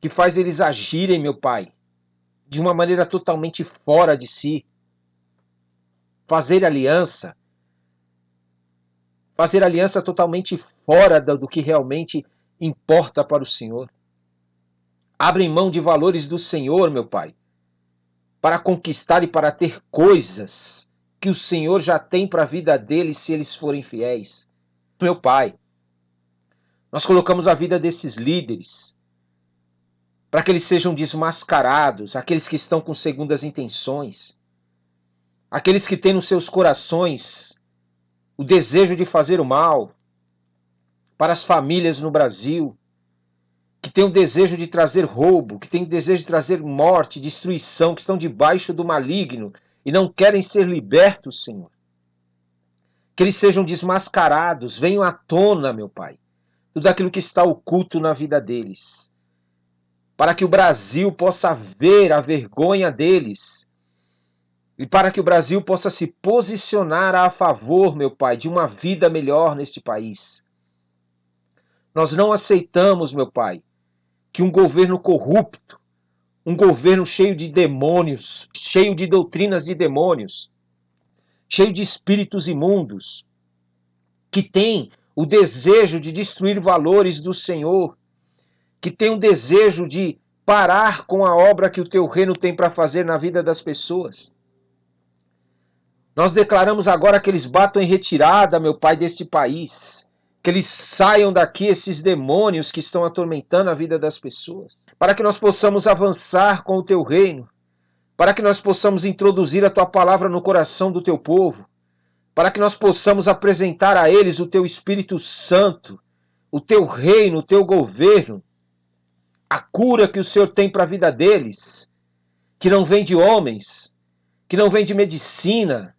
que faz eles agirem, meu Pai, de uma maneira totalmente fora de si. Fazer aliança totalmente fora do que realmente importa para o Senhor. Abrem mão de valores do Senhor, meu Pai, para conquistar e para ter coisas que o Senhor já tem para a vida deles se eles forem fiéis. Meu Pai, nós colocamos a vida desses líderes para que eles sejam desmascarados, aqueles que estão com segundas intenções, aqueles que têm nos seus corações o desejo de fazer o mal para as famílias no Brasil, que têm o desejo de trazer roubo, que têm o desejo de trazer morte, destruição, que estão debaixo do maligno e não querem ser libertos, Senhor. Que eles sejam desmascarados, venham à tona, meu Pai, tudo aquilo que está oculto na vida deles, para que o Brasil possa ver a vergonha deles e para que o Brasil possa se posicionar a favor, meu Pai, de uma vida melhor neste país. Nós não aceitamos, meu Pai, que um governo corrupto, um governo cheio de demônios, cheio de doutrinas de demônios, cheio de espíritos imundos, que tem o desejo de destruir valores do Senhor, que tem o desejo de parar com a obra que o teu reino tem para fazer na vida das pessoas. Nós declaramos agora que eles batam em retirada, meu Pai, deste país, que eles saiam daqui, esses demônios que estão atormentando a vida das pessoas, para que nós possamos avançar com o teu reino, para que nós possamos introduzir a tua palavra no coração do teu povo, para que nós possamos apresentar a eles o teu Espírito Santo, o teu reino, o teu governo, a cura que o Senhor tem para a vida deles, que não vem de homens, que não vem de medicina,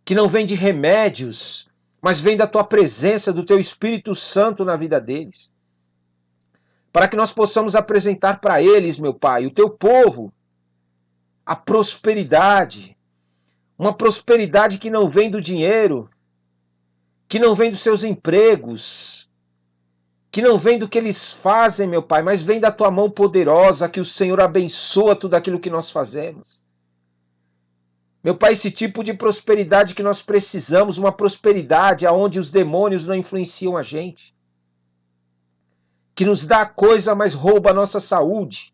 que não vem de remédios, mas vem da tua presença, do teu Espírito Santo na vida deles. Para que nós possamos apresentar para eles, meu Pai, o teu povo, a prosperidade, uma prosperidade que não vem do dinheiro, que não vem dos seus empregos, que não vem do que eles fazem, meu Pai, mas vem da tua mão poderosa, que o Senhor abençoa tudo aquilo que nós fazemos. Meu Pai, esse tipo de prosperidade que nós precisamos, uma prosperidade onde os demônios não influenciam a gente, que nos dá coisa, mas rouba a nossa saúde,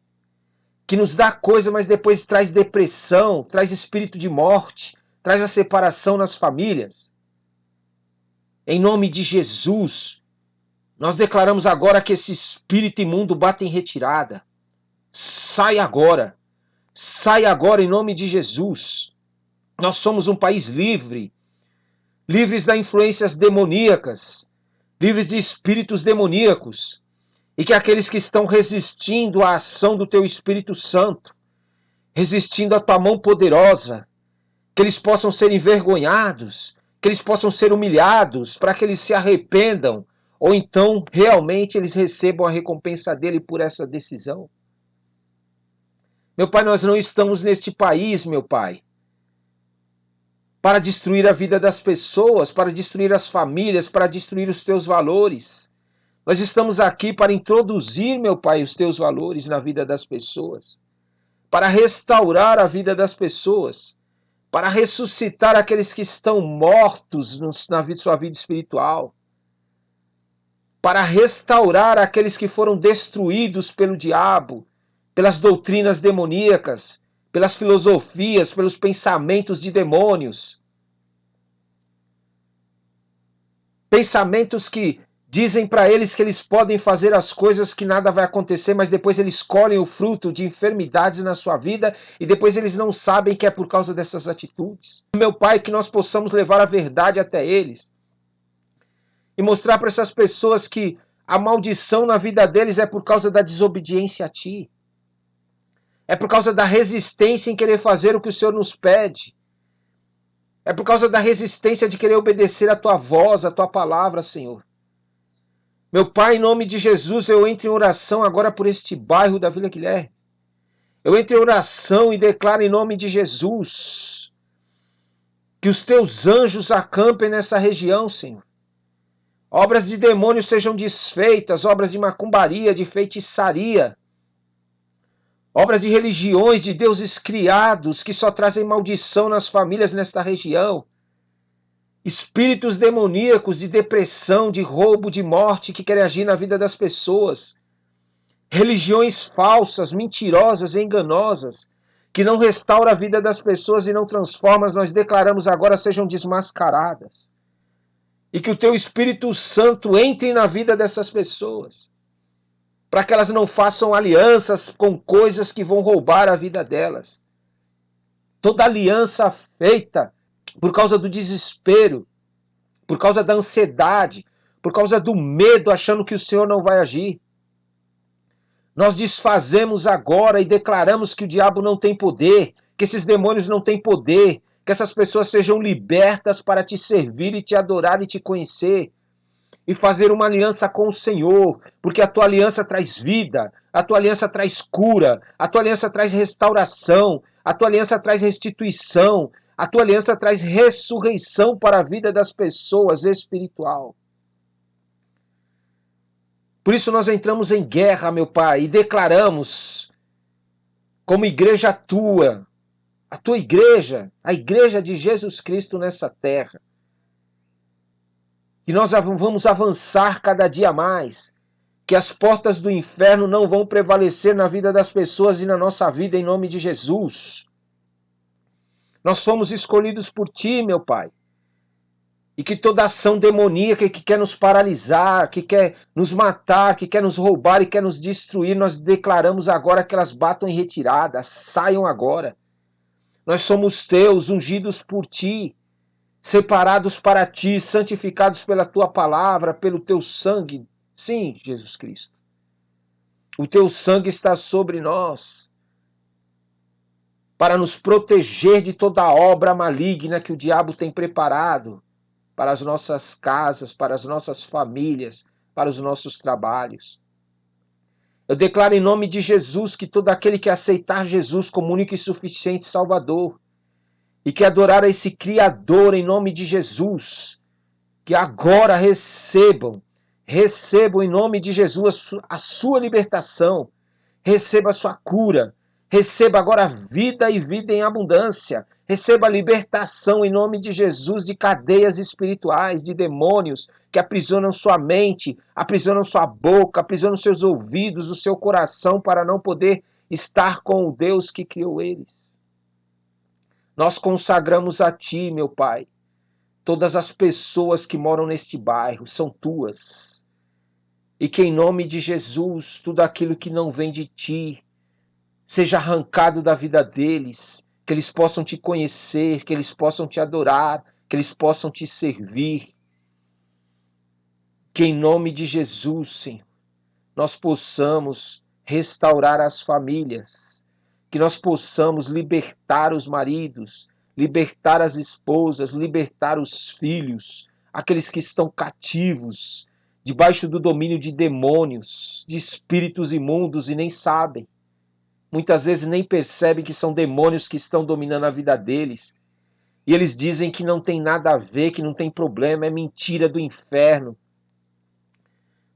que nos dá coisa, mas depois traz depressão, traz espírito de morte, traz a separação nas famílias. Em nome de Jesus, nós declaramos agora que esse espírito imundo bate em retirada. Sai agora em nome de Jesus. Nós somos um país livre, livres das influências demoníacas, livres de espíritos demoníacos, e que aqueles que estão resistindo à ação do teu Espírito Santo, resistindo à tua mão poderosa, que eles possam ser envergonhados, que eles possam ser humilhados, para que eles se arrependam, ou então realmente eles recebam a recompensa dele por essa decisão. Meu Pai, nós não estamos neste país, meu Pai, para destruir a vida das pessoas, para destruir as famílias, para destruir os teus valores. Nós estamos aqui para introduzir, meu Pai, os teus valores na vida das pessoas, para restaurar a vida das pessoas, para ressuscitar aqueles que estão mortos na sua vida espiritual, para restaurar aqueles que foram destruídos pelo diabo, pelas doutrinas demoníacas, pelas filosofias, pelos pensamentos de demônios. Pensamentos que Dizem para eles que eles podem fazer as coisas, que nada vai acontecer, mas depois eles colhem o fruto de enfermidades na sua vida e depois eles não sabem que é por causa dessas atitudes. Meu Pai, que nós possamos levar a verdade até eles e mostrar para essas pessoas que a maldição na vida deles é por causa da desobediência a Ti. É por causa da resistência em querer fazer o que o Senhor nos pede. É por causa da resistência de querer obedecer a Tua voz, a Tua palavra, Senhor. Meu Pai, em nome de Jesus, eu entro em oração agora por este bairro da Vila Guilherme. Eu entro em oração e declaro em nome de Jesus que os Teus anjos acampem nessa região, Senhor. Obras de demônios sejam desfeitas, obras de macumbaria, de feitiçaria, obras de religiões, de deuses criados que só trazem maldição nas famílias nesta região. Espíritos demoníacos de depressão, de roubo, de morte que querem agir na vida das pessoas. Religiões falsas, mentirosas, enganosas, que não restauram a vida das pessoas e não transformam, nós declaramos agora sejam desmascaradas. E que o Teu Espírito Santo entre na vida dessas pessoas, para que elas não façam alianças com coisas que vão roubar a vida delas. Toda aliança feita por causa do desespero, por causa da ansiedade, por causa do medo, achando que o Senhor não vai agir. Nós desfazemos agora e declaramos que o diabo não tem poder, que esses demônios não têm poder, que essas pessoas sejam libertas para Te servir e Te adorar e Te conhecer. E fazer uma aliança com o Senhor, porque a Tua aliança traz vida, a Tua aliança traz cura, a Tua aliança traz restauração, a Tua aliança traz restituição, a Tua aliança traz ressurreição para a vida das pessoas espiritual. Por isso nós entramos em guerra, meu Pai, e declaramos, como igreja Tua, a Tua igreja, a igreja de Jesus Cristo nessa terra, que nós vamos avançar cada dia mais, que as portas do inferno não vão prevalecer na vida das pessoas e na nossa vida, em nome de Jesus. Nós fomos escolhidos por Ti, meu Pai, e que toda ação demoníaca que quer nos paralisar, que quer nos matar, que quer nos roubar e quer nos destruir, nós declaramos agora que elas batam em retirada, saiam agora. Nós somos Teus, ungidos por Ti, separados para Ti, santificados pela Tua palavra, pelo Teu sangue. Sim, Jesus Cristo. O Teu sangue está sobre nós para nos proteger de toda obra maligna que o diabo tem preparado para as nossas casas, para as nossas famílias, para os nossos trabalhos. Eu declaro em nome de Jesus que todo aquele que aceitar Jesus como único e suficiente Salvador e que adorar a esse Criador em nome de Jesus, que agora recebam em nome de Jesus a sua libertação, receba a sua cura, receba agora vida e vida em abundância, receba a libertação em nome de Jesus de cadeias espirituais, de demônios que aprisionam sua mente, aprisionam sua boca, aprisionam seus ouvidos, o seu coração para não poder estar com o Deus que criou eles. Nós consagramos a Ti, meu Pai. Todas as pessoas que moram neste bairro são Tuas. E que em nome de Jesus, tudo aquilo que não vem de Ti seja arrancado da vida deles, que eles possam Te conhecer, que eles possam Te adorar, que eles possam Te servir. Que em nome de Jesus, Senhor, nós possamos restaurar as famílias, que nós possamos libertar os maridos, libertar as esposas, libertar os filhos, aqueles que estão cativos, debaixo do domínio de demônios, de espíritos imundos e nem sabem. Muitas vezes nem percebem que são demônios que estão dominando a vida deles. E eles dizem que não tem nada a ver, que não tem problema, é mentira do inferno.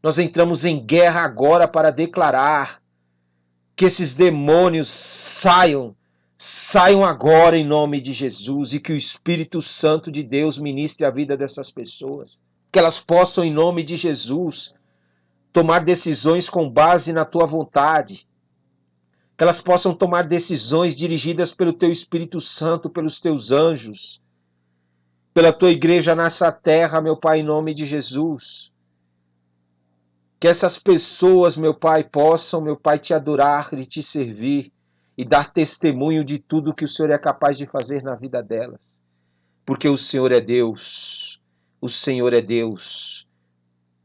Nós entramos em guerra agora para declarar que esses demônios saiam agora em nome de Jesus e que o Espírito Santo de Deus ministre a vida dessas pessoas. Que elas possam, em nome de Jesus, tomar decisões com base na Tua vontade. Que elas possam tomar decisões dirigidas pelo Teu Espírito Santo, pelos Teus anjos, pela Tua igreja nessa terra, meu Pai, em nome de Jesus. Que essas pessoas, meu Pai, possam, meu Pai, te adorar e te servir e dar testemunho de tudo que o Senhor é capaz de fazer na vida delas. Porque o Senhor é Deus. O Senhor é Deus.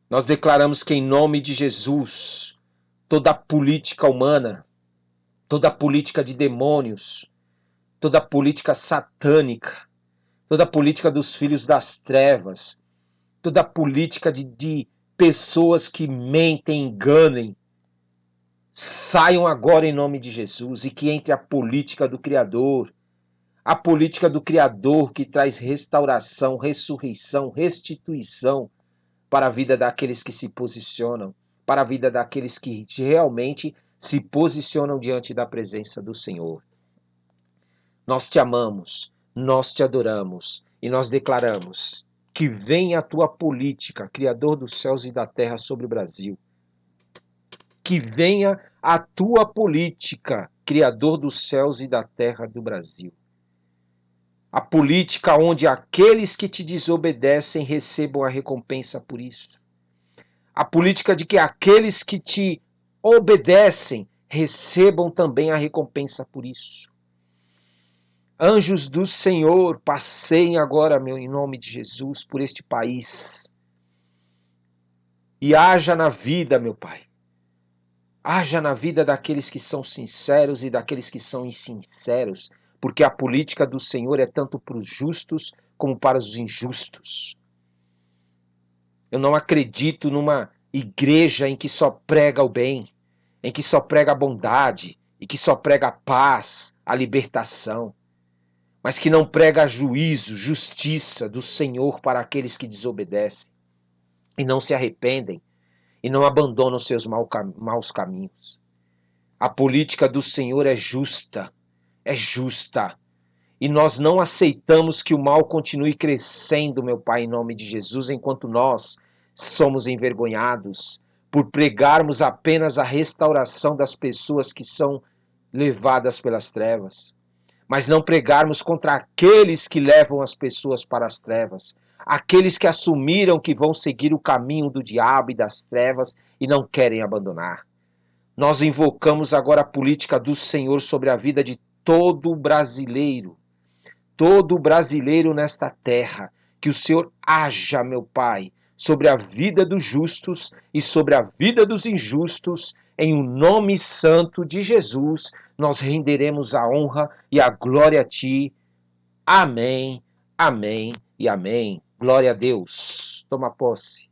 Nós declaramos que em nome de Jesus, toda política humana, toda política de demônios, toda política satânica, toda política dos filhos das trevas, toda política de pessoas que mentem, enganem, saiam agora em nome de Jesus e que entre a política do Criador, a política do Criador que traz restauração, ressurreição, restituição para a vida daqueles que se posicionam, para a vida daqueles que realmente se posicionam diante da presença do Senhor. Nós te amamos, nós te adoramos e nós declaramos que venha a tua política, Criador dos céus e da terra, sobre o Brasil. Que venha a tua política, Criador dos céus e da terra do Brasil. A política onde aqueles que te desobedecem recebam a recompensa por isso. A política de que aqueles que te obedecem recebam também a recompensa por isso. Anjos do Senhor, passeiem agora, em nome de Jesus, por este país. E haja na vida, meu Pai. Haja na vida daqueles que são sinceros e daqueles que são insinceros, porque a política do Senhor é tanto para os justos como para os injustos. Eu não acredito numa igreja em que só prega o bem, em que só prega a bondade, e que só prega a paz, a libertação, mas que não prega juízo, justiça do Senhor para aqueles que desobedecem e não se arrependem e não abandonam seus maus caminhos. A política do Senhor é justa, e nós não aceitamos que o mal continue crescendo, meu Pai, em nome de Jesus, enquanto nós somos envergonhados por pregarmos apenas a restauração das pessoas que são levadas pelas trevas, mas não pregarmos contra aqueles que levam as pessoas para as trevas, aqueles que assumiram que vão seguir o caminho do diabo e das trevas e não querem abandonar. Nós invocamos agora a política do Senhor sobre a vida de todo brasileiro nesta terra, que o Senhor haja, meu Pai, sobre a vida dos justos e sobre a vida dos injustos, em o nome santo de Jesus, nós renderemos a honra e a glória a Ti. Amém, amém e amém. Glória a Deus. Toma posse.